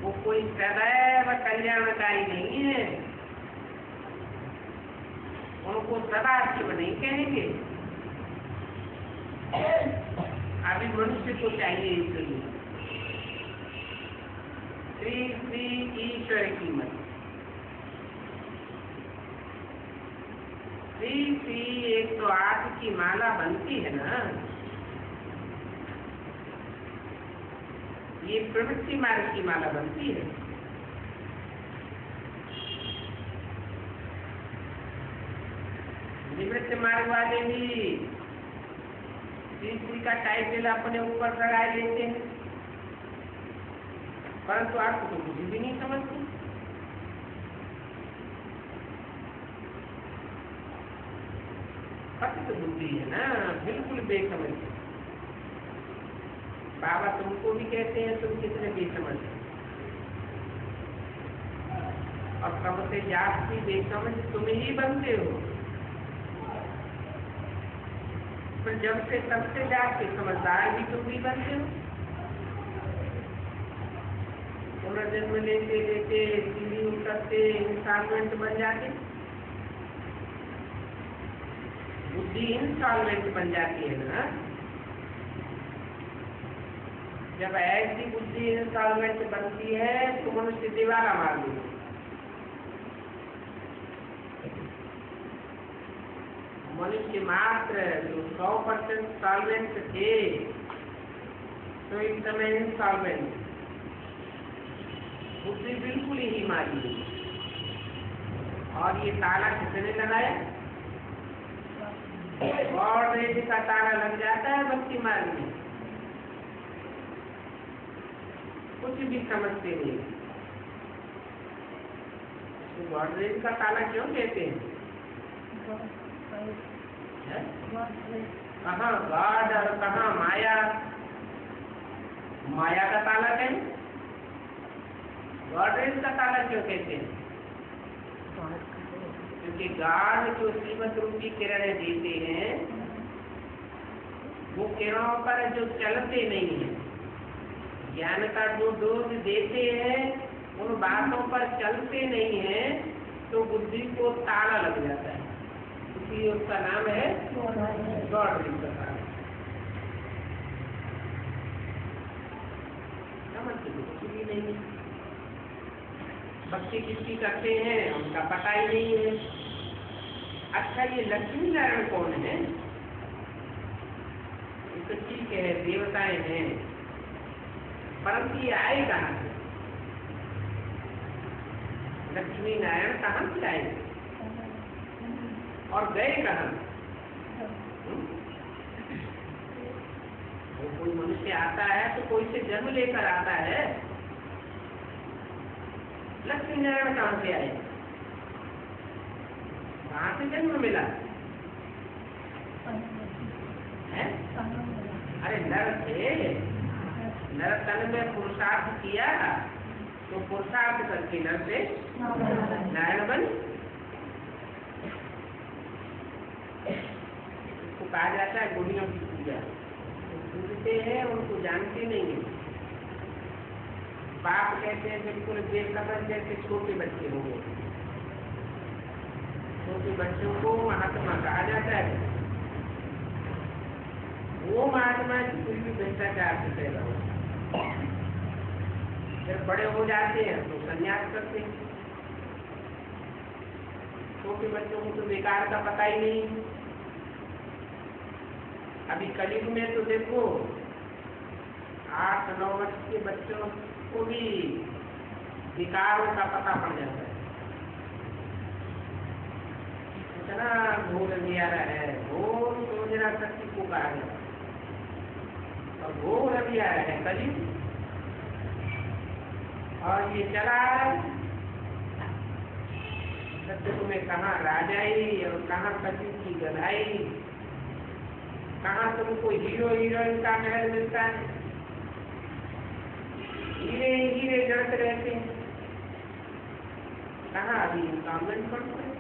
वो कोई सदैव कल्याणकारी नहीं है, उनको सदा शिव नहीं कहेंगे। अभी मनुष्य को चाहिए इसलिए श्री श्री ईश्वर की मत। श्री श्री 108 की माला बनती है ना, ये प्रवृत्ति मार्ग की माला बनती है। निवृत्ति मार्ग वाले भी श्री का टाइटल अपने ऊपर लगा लेते हैं, परंतु आपको तो कुछ भी नहीं समझते। तो बुद्धि है ना, बिल्कुल बेसमझ। बाबा तुमको भी कहते हैं तुम कितने बेसमझ, और सबसे जास्ती बेसमझ तुम ही बनते हो। पर जब से सबसे जास्ती समझदार भी तुम ही बनते हो। पुनर्जन्म लेते लेते सीढ़ी उतरते इंस्टॉलमेंट बन जाते, बुद्धि इंस्टॉलमेंट बन जाती है ना। जब ऐसी बुद्धि इंस्टॉलमेंट बनती है तो मनुष्य दीवाना मार देता। मनुष्य मात्र जो 100% इंस्टॉलमेंट थे तो इस समय इंस्टॉलमेंट बुद्धि बिल्कुल ही मारी गई। और ये ताला किसने लगाया? और रेड का ताला लग जाता है भक्ति मार्ग में, कुछ भी समझते नहीं। गॉडरेज का ताला क्यों कहते हैं? कहाँ गॉड और कहाँ माया? माया का ताला कहें, गॉडरेज का ताला क्यों कहते हैं? क्योंकि गॉड जो श्रीमत रूपी किरणें देते हैं वो किरणों पर जो चलते नहीं है, ज्ञान का जो डोज देते हैं उन बातों पर चलते नहीं है, तो बुद्धि को ताला लग जाता है। इसलिए उसका नाम है गॉडरेज का ताला। कुछ भी नहीं, भक्ति किसकी करते हैं उनका पता ही नहीं है। अच्छा, ये लक्ष्मी नारायण कौन है? ये तो ठीक है देवताएं हैं, परंतु ये आए कहाँ से? लक्ष्मी नारायण कहाँ से आए और गए कहाँ? वो कोई मनुष्य आता है तो कोई से जन्म लेकर आता है। लक्ष्मी नारायण कहाँ से आए? कहाँ से जन्म मिला है? अरे नर थे, नर तन में पुरुषार्थ किया तो पुरुषार्थ करके नर से नारायण बने। उसको कहा जाता है गुड़ियों की पूजा। पूजते हैं उनको जानते नहीं है। बाप कहते हैं बिल्कुल बेखबर जैसे छोटे बच्चे हो गए। छोटे बच्चों को महात्मा कहा जाता है। वो महात्मा कोई भी भ्रष्टाचार से पैदा हो, जब बड़े हो जाते हैं तो संन्यास करते हैं। छोटे बच्चों को तो बेकार का पता ही नहीं। अभी कलयुग में तो देखो 8-9 वर्ष के बच्चों को भी विकारों का पता पड़ जाता है। इतना घोर अंधियारा है, घोर सोचना शक्ति को कहा जाता है और घोर अंधियारा है कलयुग। और ये चला सत्य में कहाँ राजाई और कहाँ कलयुग की गधाई, कहाँ तुमको हीरो हीरोइन का महल मिलता है। हीरे हीरे जड़ते रहते हैं, कहाँ अभी इंस्टॉलमेंट पड़ता है।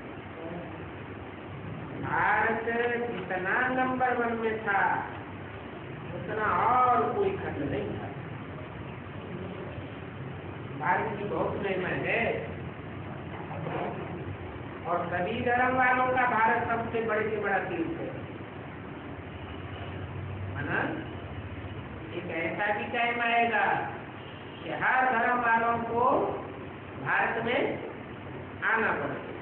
भारत जितना नंबर 1 में था उतना और कोई खंड नहीं था। भारत की बहुत महिमा है और सभी धर्म वालों का भारत सबसे बड़े से बड़ा तीर्थ है। माना एक ऐसा भी टाइम आएगा कि हर धर्म वालों को भारत में आना पड़ेगा।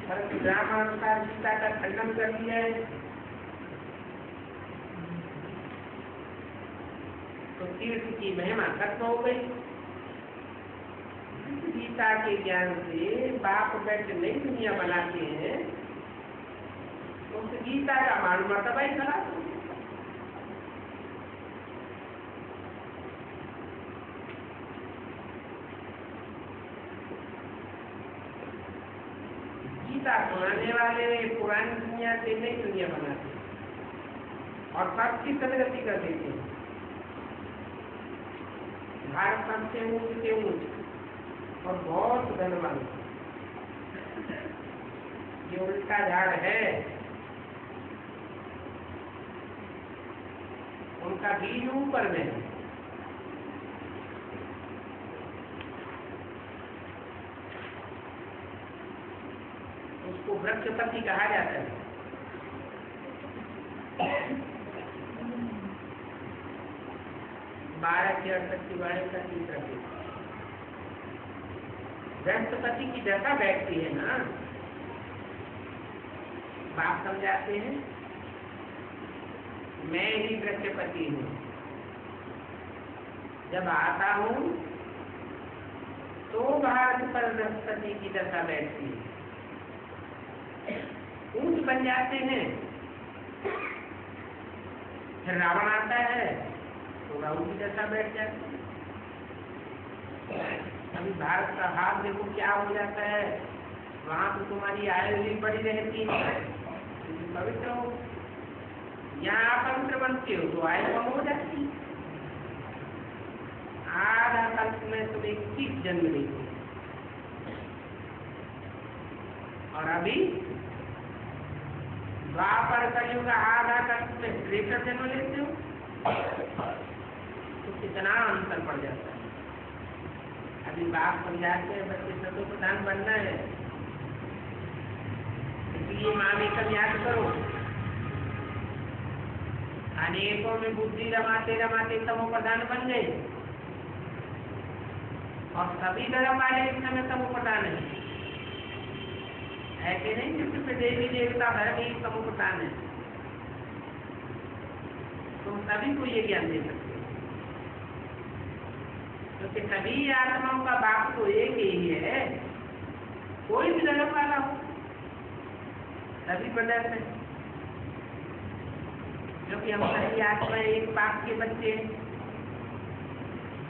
परंतु रामानुसार गीता का खंडन कर दिया है तो तीर्थ की महिमा खत्म हो गई। गीता के ज्ञान से बाप बेटे नई दुनिया बनाते हैं तो उस गीता का मान मर्तबा ही खराब हो गया। गीता सुनाने वाले पुरानी दुनिया से नई दुनिया बनाते और सबकी सदगति कर देते हैं। भारत सबसे ऊंच से ऊंच और बहुत धनवान। ये उल्टा झाड़ है, उनका बीज ऊपर में है वृक्षपति कहा जाता है। बारह की 68 वाले का तीसरा वृक्षपति की दशा बैठती है ना, बाप समझाते हैं मैं ही वृक्षपति हूँ। जब आता हूँ तो भारत पर वृक्षपति की दशा बैठती है, ऊंच बन जाते हैं। फिर रावण आता है तो रावण की दशा बैठ जाती है। अभी भारत का हाथ देखो क्या हो जाता है, वहां तो तुम्हारी आयु भी बड़ी रहती है, पवित्र हो। यहाँ अपवित्र बनते हो तो आयु कम हो जाती है। आधा कल्प में तुम 21 जन्म लेते और अभी द्वापर कलयुग आधा कल्प में 63 जन्म लेते हो, तो कितना अंतर पड़ जाता है। अभी बाप समझाते हैं बच्चे सदो प्रधान बनना है, इसलिए माँ कब याद करो। अनेकों में बुद्धि रमाते रमाते तमो प्रधान बन गए और सभी धर्म वाले इस समय तमो प्रधान है। ऐसे नहीं कि सिर्फ देवी देवता धर्म ही तमो प्रधान है, तुम सभी को ये ज्ञान दे सकते हो, क्योंकि सभी आत्माओं का बाप तो एक ही है। कोई भी धर्म वाला हो सभी प्रदर्शन है, क्योंकि हम सभी आत्मा एक बाप के बच्चे हैं।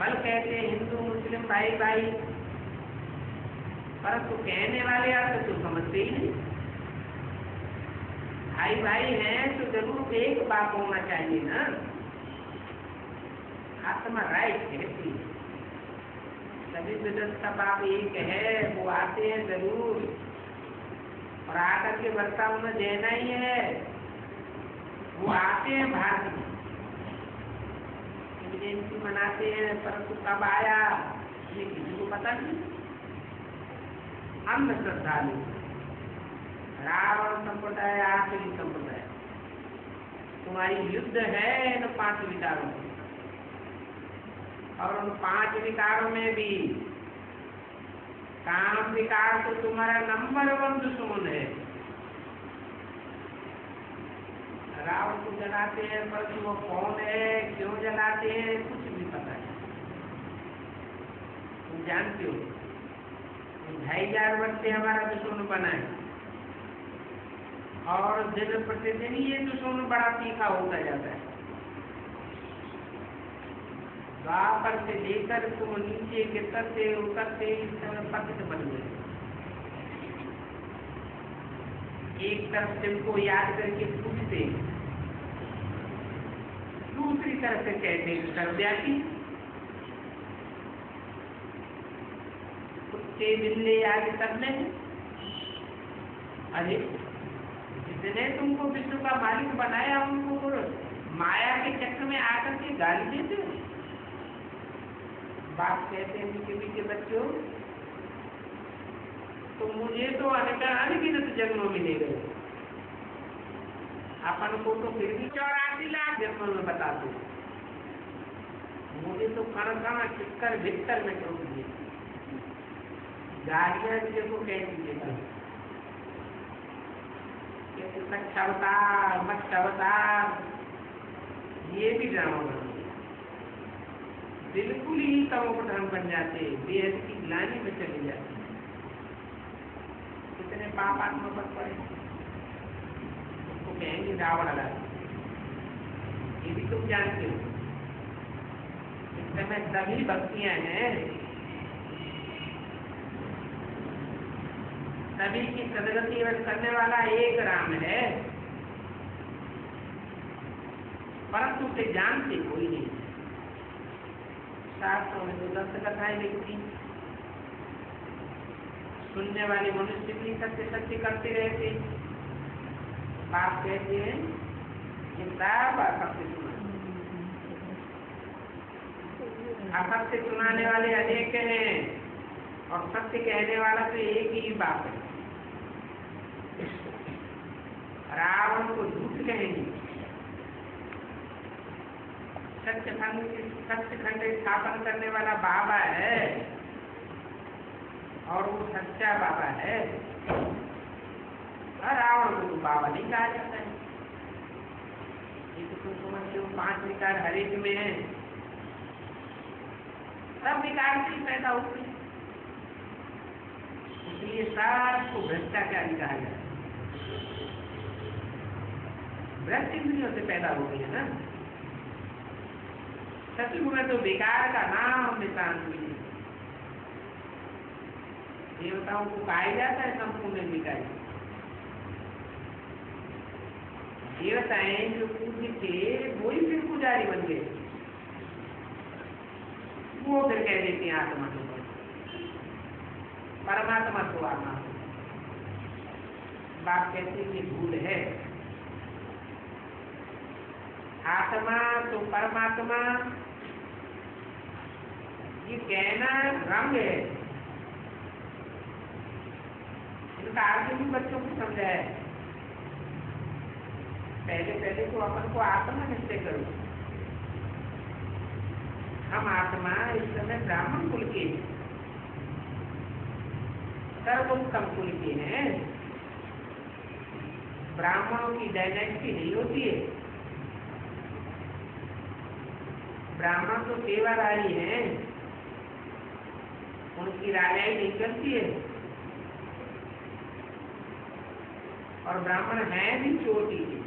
बल कहते हैं हिंदू मुस्लिम भाई भाई, परंतु कहने वाले अर्थ तो समझते ही नहीं। भाई भाई हैं तो जरूर एक बाप होना चाहिए ना, आत्मा राइट कहती है। सभी विदर्भ का बाप एक है, वो आते हैं जरूर और आकर के बर्ताव में देना ही है। वो आते हैं भारत में, जयंती मनाते हैं, परंतु कब आया ये किसी को पता नहीं। अंधश्रद्धालु रावण संप्रदाय आखिरी संप्रदाय, तुम्हारी युद्ध है इन 5 विकारों में, और उन 5 विकारों में भी काम विकार तो तुम्हारा नंबर 1 दुश्मन है। रावण को जलाते हैं, परंतु वो कौन है, क्यों जलाते हैं, कुछ भी पता नहीं। तुम जानते हो 2500 वर्ष से हमारा दुश्मन बना है और दिन प्रतिदिन ये दुश्मन बड़ा तीखा होता जाता है। द्वापर से लेकर तुम नीचे गिरते उतरते इस तरह पतित बन गए। एक तरफ तुमको याद करके पूछते, दूसरी तरफ से कहते सर्वव्यापी। कुत्ते बिल्ले आदि सब में, अरे जिसने तुमको विश्व का मालिक बनाया उनको माया के चक्र में आकर के गाली देते हो। बाप कहते हैं मीठे मीठे बच्चों, तो मुझे तो अनगिनत जन्म मिले गए, अपन को तो फिर भी 84 लाख जन्म में बताते, मुझे तो कण कण चिक्कर भिक्कर में ठोक दिए। गाड़ियां भी देखो कैसी देता, अच्छा अवतार मत अवतार, ये भी ड्रामा बना, बिल्कुल ही तमो प्रधान बन जाते, बेहद की ग्लानि में चले जाते। कितने पाप आत्मा पर पड़े, उसको कहेंगे रावण राज, ये भी तुम जानते हो। इस समय सभी भक्तियां हैं, सभी की सदगति करने वाला एक राम है, परंतु उसे जानते कोई नहीं। शास्त्रों में तो 10 कथाएं लिखती, सुनने वाले मनुष्य भी सत्य सत्य करते रहते। बाप कहते हैं कि सब असत्य सुना, असत्य सुनाने वाले अनेक हैं और सत्य कहने वाला तो एक ही बाप है। रावण को झूठ कहेंगे। सत्यखंड स्थापन करने वाला बाबा है और वो सच्चा बाबा है, और रावण को तो बाबा नहीं कहा जाता है। ये तो तुम समझते हो 5 विकार हर एक में है, सब विकार से ही पैदा होते हैं, इसलिए सबको भ्रष्टाचारी कहा जाता है। भ्रष्ट इंद्रियों से पैदा होती है ना। सतयुग में तो विकार का नाम निशान नहीं है। देवताओं को कहा जाता है संपूर्ण विकारी। देवताएं जो पूज्य थे वही फिर पुजारी बन गए, वो फिर कह देते हैं आत्मा को, परमात्मा को आत्मा। बात कहते हैं ये भूल है। आत्मा तो परमात्मा ये कहना रंग है, इनका अर्थ भी बच्चों को समझा है। पहले तो अपन को आत्मा निश्चय करो। हम आत्मा इस समय ब्राह्मण कुल के, सर्वोत्तम कुल के हैं। ब्राह्मणों की डायनेस्टी नहीं होती है, ब्राह्मण तो सेवादारी हैं, उनकी राजाई नहीं करती है, और ब्राह्मण है भी चोटी के,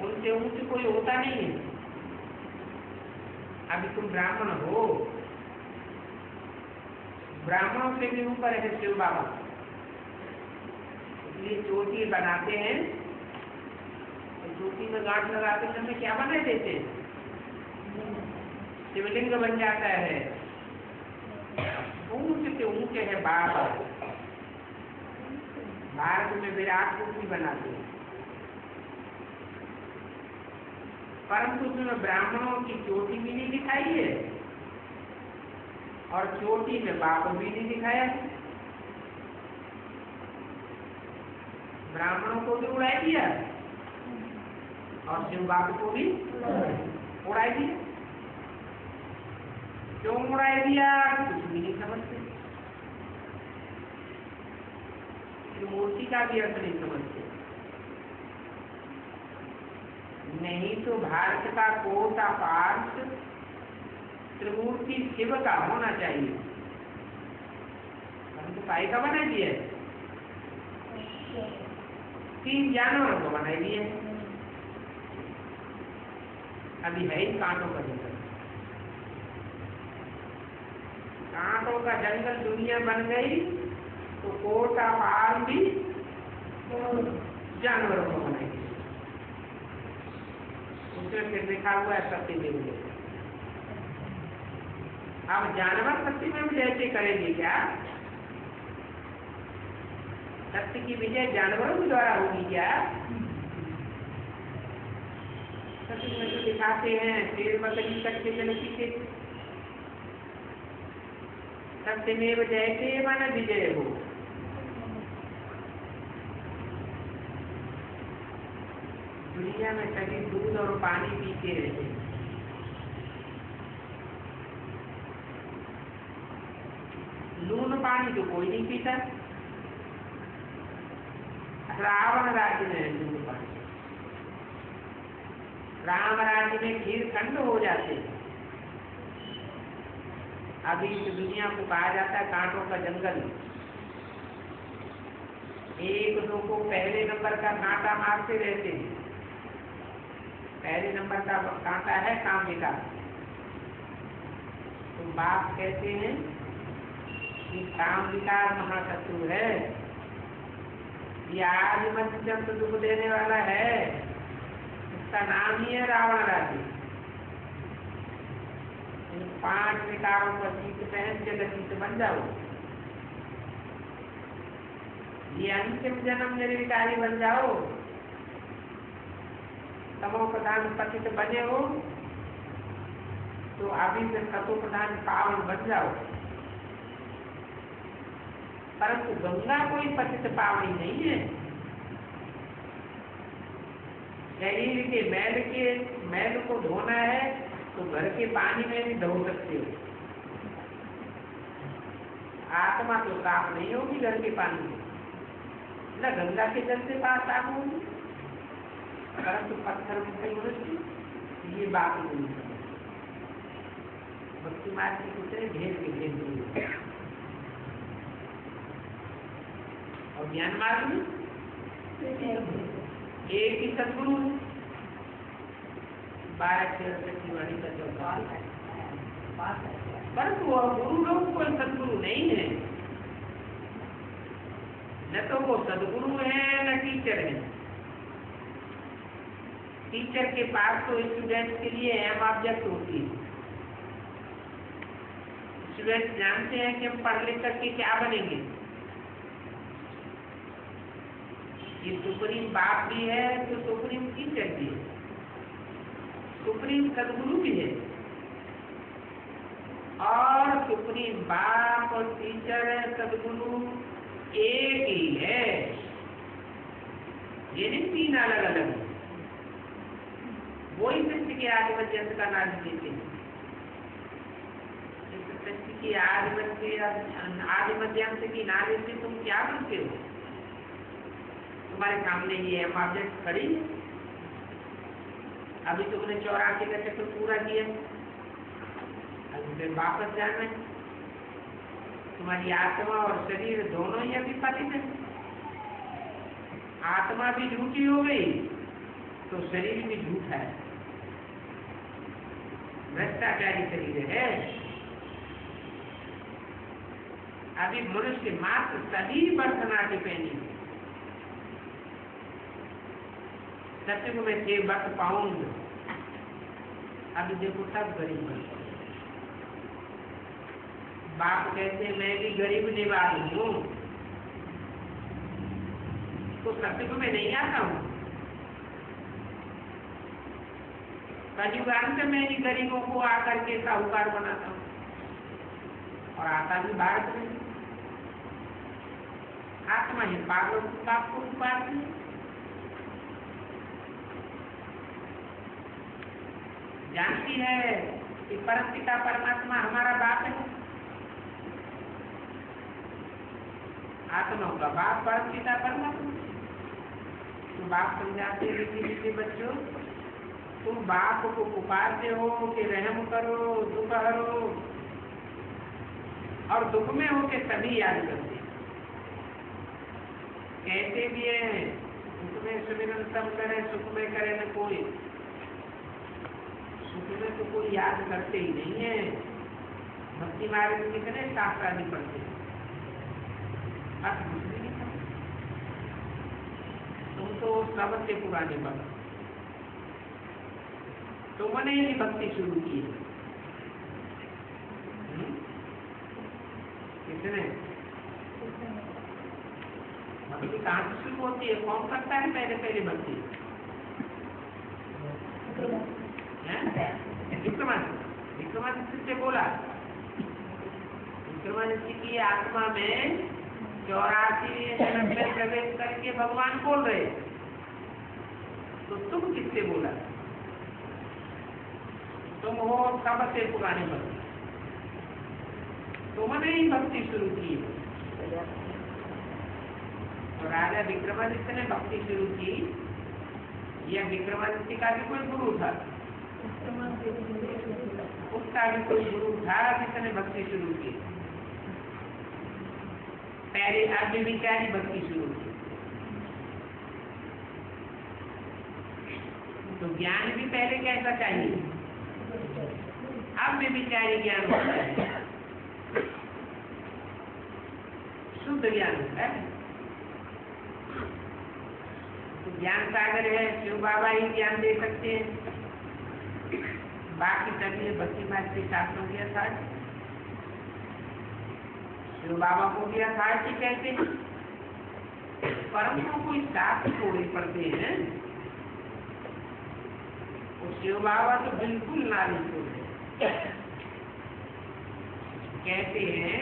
उनसे ऊंच कोई होता नहीं है। अभी तुम ब्राह्मण हो, ब्राह्मणों से भी ऊपर है शिव बाबा, इसलिए चोटी बनाते हैं। चोटी में गांठ लगाते समय क्या बना देते हैं? शिवलिंग बन जाता है। ऊंच से ऊंचे है बाबा। भारत में विराट रूप बनाते हैं, परंतु उसमें ब्राह्मणों की चोटी भी नहीं दिखाई है और चोटी में बाप भी नहीं दिखाया है। ब्राह्मणों को भी उड़ाई दिया और शिव बाप को भी उड़ाई दिया। क्यों उड़ाई दिया कुछ भी नहीं समझते, मूर्ति का भी अर्थ नहीं समझते। नहीं तो भारत का कोटा पार्थ त्रिमूर्ति शिव का होना चाहिए, परंतु काय का बना दिया? 3 जानवरों को बना दिए। अभी है ही कांटों का जंगल, कांटों का जंगल दुनिया बन गई तो कोटा पार्थ भी जानवरों को बनाएगी। उसमें फिर लिखा हुआ है सत्य में विजय। अब जानवर सत्य में विजय से करेंगे क्या? सत्य की विजय जानवरों के द्वारा होगी क्या? सत्य में तो दिखाते हैं शेर बकरी कच्चे जल पीते। सत्य में जयते मन विजय हो। दुनिया में सभी दूध और पानी पीते रहते हैं, लून पानी तो कोई नहीं पीता। रावण राज्य में लून पानी, राम राज्य में खीर खंड हो जाते। अभी इस दुनिया को कहा जाता है कांटों का जंगल। एक दो को पहले नंबर का कांटा मारते रहते हैं। पहले नंबर का कांटा है काम विकार। तो बाप कहते हैं कि काम विकार महाशत्रु है, ये आज मध्यम दुख देने वाला है, इसका नाम ही है रावण राज्य। इन 5 विकारों पर जीत पहन जगत बन जाओ, ये अंतिम जन्म निर्विकारी बन जाओ, तमो प्रधान पतित बने हो तो अभी से सतो प्रधान पावन बन जाओ। परंतु गंगा कोई पतित पावनी नहीं है, शरीर के मैल को धोना है तो घर के पानी में भी धो सकते हो। आत्मा तो साफ नहीं होगी घर के पानी में, न गंगा के जल से साफ होगी, परंतु पत्थर मनुष्य ये बात नहीं है। भक्ति मार्ग के कितने भेद के भेद हुए और ज्ञान मार्ग में एक ही सदगुरु 12 की वाणी का चौपाल है, परंतु वह गुरु लोग कोई सदगुरु नहीं है। न तो वो सदगुरु है न टीचर है। टीचर के पास तो स्टूडेंट के लिए अहम ऑब्जेक्ट होती है। स्टूडेंट जानते हैं कि हम पढ़ लिख करके क्या बनेंगे। ये सुप्रीम बाप भी है तो सुप्रीम टीचर भी है, सुप्रीम सदगुरु भी है। और सुप्रीम बाप और टीचर सदगुरु एक ही है, ये नहीं तीन अलग अलग। वही सत्य के आदि मध्यंत का नाम देते हैं। सत्य की आदि मध्यंत की नाम से तुम क्या बनते हो? तुम्हारे सामने ये ऑब्जेक्ट खड़ी, अभी तुमने 84 का चक्र पूरा किया, अभी फिर वापस जाना है। तुम्हारी आत्मा और शरीर दोनों ही अभी पतित है। आत्मा भी झूठी हो गई तो शरीर भी झूठा है, भ्रष्टाचारी शरीर है। अभी मनुष्य मात्र सही बरतनाटे पहनी, सत्य में थे बट पाउंड, अभी देखो सब गरीब बन। बाप कहते मैं भी गरीब निवास हूँ, तो सत्य में नहीं आता हूँ। कलियुगांत में ही गरीबों को आकर के साहूकार बनाता हूँ, और आता भी भारत में। आत्मा ही पागल बाप को उपाधि है। जानती है कि परम पिता परमात्मा हमारा बाप है। आत्मा का बाप परम पिता परमात्मा। तो बाप समझाते हैं बच्चों, तुम बाप को पुकारते हो कि रहम करो, दुख हरो, और दुख में हो के सभी याद करते कहते भी है, दुख में सुमिरन सब करे, सुख में करे न कोई। सुख में तो कोई याद करते ही नहीं है। भक्ति मार्ग में कितने शास्त्र नहीं पढ़ते, तुम तो सबसे पुराने भक्त, तुमने ही भक्ति शुरू की है। कितने भक्ति कहाँ से शुरू होती है? कौन करता है पहले पहले भक्ति? विक्रमादित्य से बोला। विक्रमादित्य की आत्मा में 84 जन्म में प्रवेश करके भगवान बोल रहे, तो तुम किससे बोला? तुम हो सबसे पुराने भक्त, तुमने ही भक्ति शुरू की। तो राजा विक्रमादित्य ने भक्ति शुरू की, यह विक्रमादित्य का भी कोई गुरु था, उसका भी कोई गुरु था जिसने भक्ति शुरू की। पहले अव्यभिचारी भक्ति शुरू की, तो ज्ञान भी पहले कैसा चाहिए? अव्यभिचारी ज्ञान होता है, शुद्ध ज्ञान होता है। तो ज्ञान सागर है, शिव बाबा ही ज्ञान दे सकते हैं। बाकी सभी भक्ति मार्ग के शास्त्रों की अथॉरिटी, शिव बाबा को भी अथॉरिटी कहते हैं, परंतु कोई शास्त्र थोड़ी पढ़ते हैं। तो शिव बाबा तो बिल्कुल नारीपुर है। कहते हैं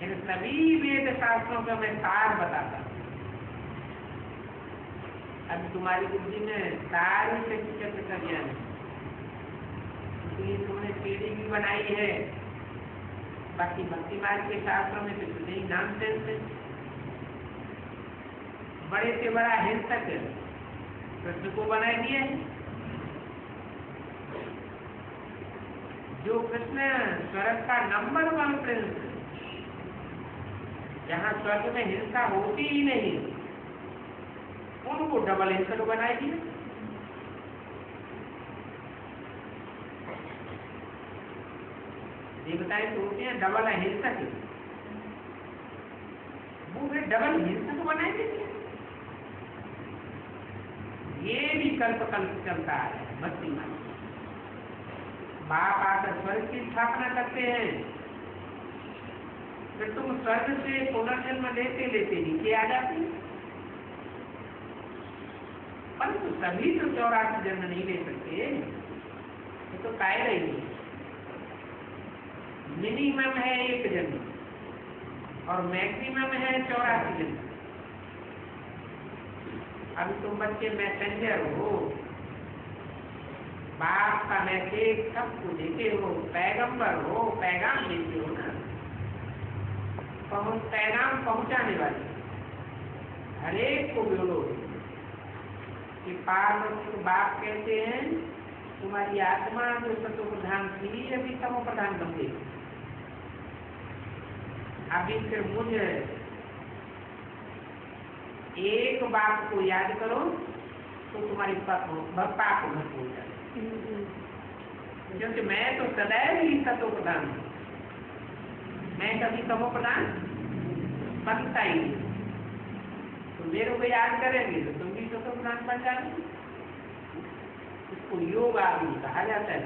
इन सभी वेद शास्त्रों का मैं सार बताता, अब तुम्हारी बुद्धि में सारी शक्ति चक्र का ज्ञान है, इसलिए तुमने सीढ़ी भी बनाई है। बाकी भक्ति मार्ग के शास्त्रों में कुछ नहीं, नाम से बड़े से बड़ा हिंसक कृष्ण को बना दिया है। जो कृष्ण स्वर्ग का नंबर 1 प्रिंस, जहाँ स्वर्ग में हिंसा होती ही नहीं, उनको डबल हिंसक बनाई दिया। देवताएं तो होते हैं डबल हिंसक, वो फिर डबल हिंसक बनाई देती है। ये भी कल्प चलता है भक्ति मार्ग। बाप आकर स्वर्ग की स्थापना करते हैं, फिर तुम स्वर्ग से पुनर्जन्म लेते लेते नीचे आ जाते हैं। परंतु सभी तो 84 जन्म नहीं ले सकते, ये तो काय रही है। मिनिमम है 1 जन्म और मैक्सिमम है 84 जन्म। अभी तुम बच्चे मैसेंजर हो, बाप का मैसेज सबको देते हो, पैगंबर हो, पैगाम देते हो ना, पैगाम पहुंचाने वाले हर एक को बोलो कि पार्वती को बाप कहते हैं, तुम्हारी आत्मा जो सतो प्रधान थी अभी तमो प्रधान बन गई। अभी फिर मुझे एक बाप को याद करो तो तुम्हारी पाप घर हो जाए, क्योंकि मैं तो सदैव ही सतो प्रधान हूँ, मैं कभी तमो प्रधान बनता ही नहीं। तो मेरे को याद करेंगे तो तुम भी सतो प्रधान बन जाओगे। इसको योग आदि कहा जाता है।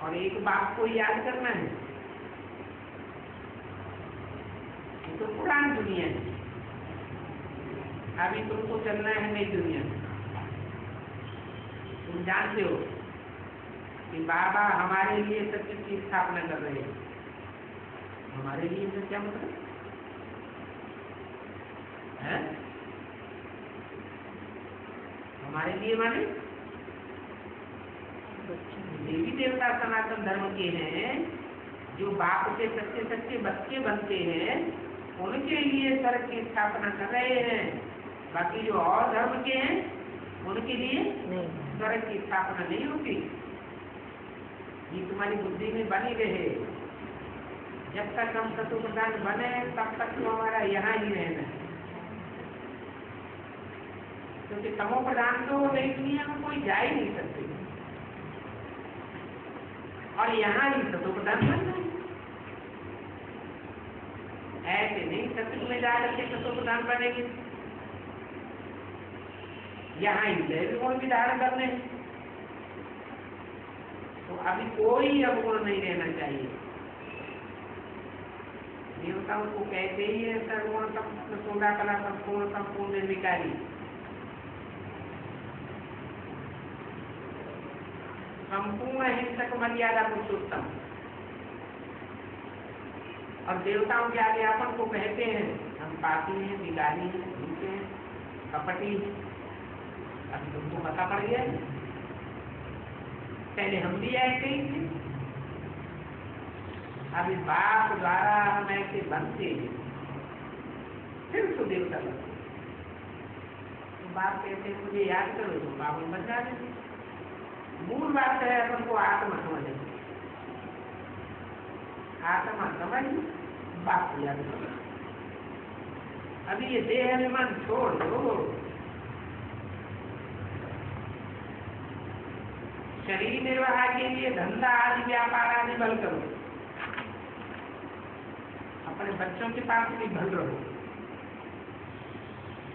और एक बाप को याद करना है तो पुरानी दुनिया है, अभी तुमको चलना है नई दुनिया में। तुम जानते हो कि बाबा हमारे लिए सत्य की स्थापना कर रहे हैं। हमारे लिए तो क्या मतलब है? हमारे लिए माने देवी देवता सनातन धर्म के हैं, जो बाप के सच्चे सच्चे बच्चे बनते हैं, उनके लिए स्वर्ग की स्थापना कर रहे हैं। बाकी जो और धर्म के हैं उनके लिए स्वर्ग की स्थापना नहीं होती। ये तुम्हारी बुद्धि में बनी रहे। जब तक हम सतो प्रधान बने तब तक तो हमारा यहाँ ही रहना है, क्योंकि तमो प्रधान तो नई दुनिया में कोई जा ही नहीं सकते, और यहाँ ही सतो प्रधान बनना है। ऐसे नहीं सत्युग में जा करके सतो प्रधान बनेंगे, यहाँ ही दैवी गुण भी धारण करने। तो अभी कोई अवगुण नहीं रहना चाहिए। देवताओं को कहते ही है सर्वगुण सोदा कला संपूर्ण संपूर्ण निर्विकारी। संपूर्ण हिंसक मर्यादा पुरुषोत्तम। और देवताओं के आगे अपन को कहते हैं हम पापी हैं, बिगारी हैं, झूठे हैं, कपटी हैं। अभी तुमको पता पड़ गया, पहले हम भी ऐसे ही थे, अभी बाप द्वारा हम ऐसे बनते हैं, फिर तो देवता बनते। तो बाप कहते हैं मुझे याद करो तो बाप बन जाते। मूल बात है अपन को आत्मा समझ, आत्मा समझ बाप को याद करो। अभी ये देह अभिमान छोड़ दो, शरीर निर्वाह के लिए धंधा आदि व्यापार आदि बल करो, अपने बच्चों के पास भी भल रहो,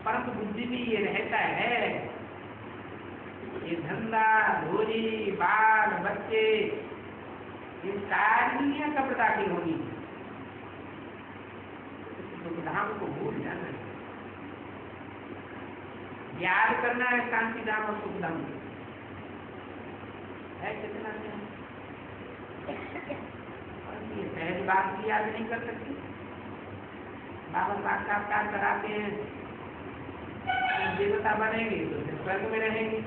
परंतु बुद्धि में ये रहता है ये धंधा धोरी बाल बच्चे ये सारी दुनिया कपड़ा की होगी। धाम को भूल जाना है, याद करना है शांति धाम और सुख धाम है। कितना ये सहज बात की याद नहीं कर सकते। बाबा साक्षात्कार कराते हैं देवता बनेंगे तो फिर स्वर्ग में रहेंगे।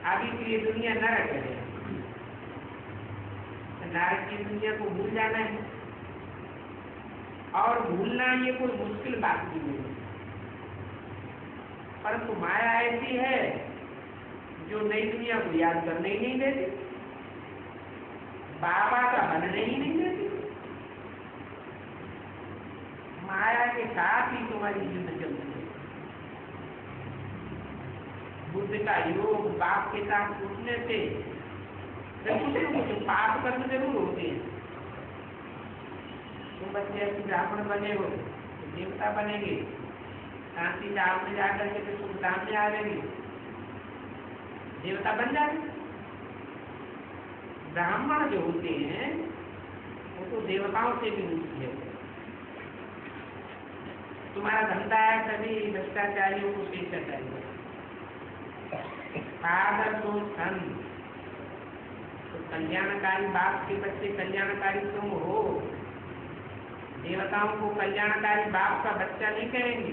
अभी के लिए दुनिया नरक है, नरक की दुनिया को भूल जाना है। और भूलना ये कोई मुश्किल बात नहीं है, परंतु माया ऐसी है जो नई दुनिया को याद करने ही नहीं देती, बाबा का बनने ही नहीं देती। माया के साथ ही तुम्हारी युद्ध चलती है। बुद्ध का योग बाप के साथ उठने से कुछ पाप कर्म जरूर होते हैं। तुम बच्चे ऐसे ब्राह्मण बने हो तो देवता बनेंगे, शांति धाम में जाकर के फिर तुम सामने आ जाएंगे, देवता बन जाएंगे। ब्राह्मण जो होते हैं वो तो देवताओं से भी ऊंचे है। तुम्हारा धंधा है सभी भ्रष्टाचारियों को शिक्षा चाहिए। फादर तो सन, तो कल्याणकारी बाप के बच्चे कल्याणकारी तुम हो। देवताओं को कल्याणकारी बाप का बच्चा नहीं कहेंगे।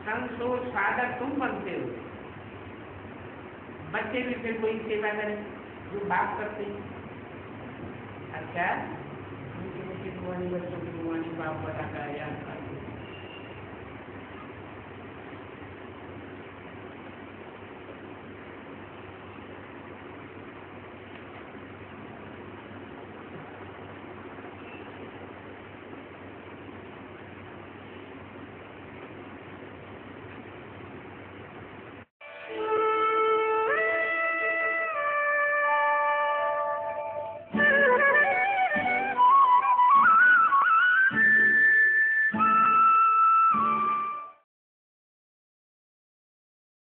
सन सोच फादर तुम बनते हो, बच्चे भी फिर कोई सेवा करें जो बाप करते हैं। अच्छा, उनकी बच्चों की रुआनी बाप बताता है यार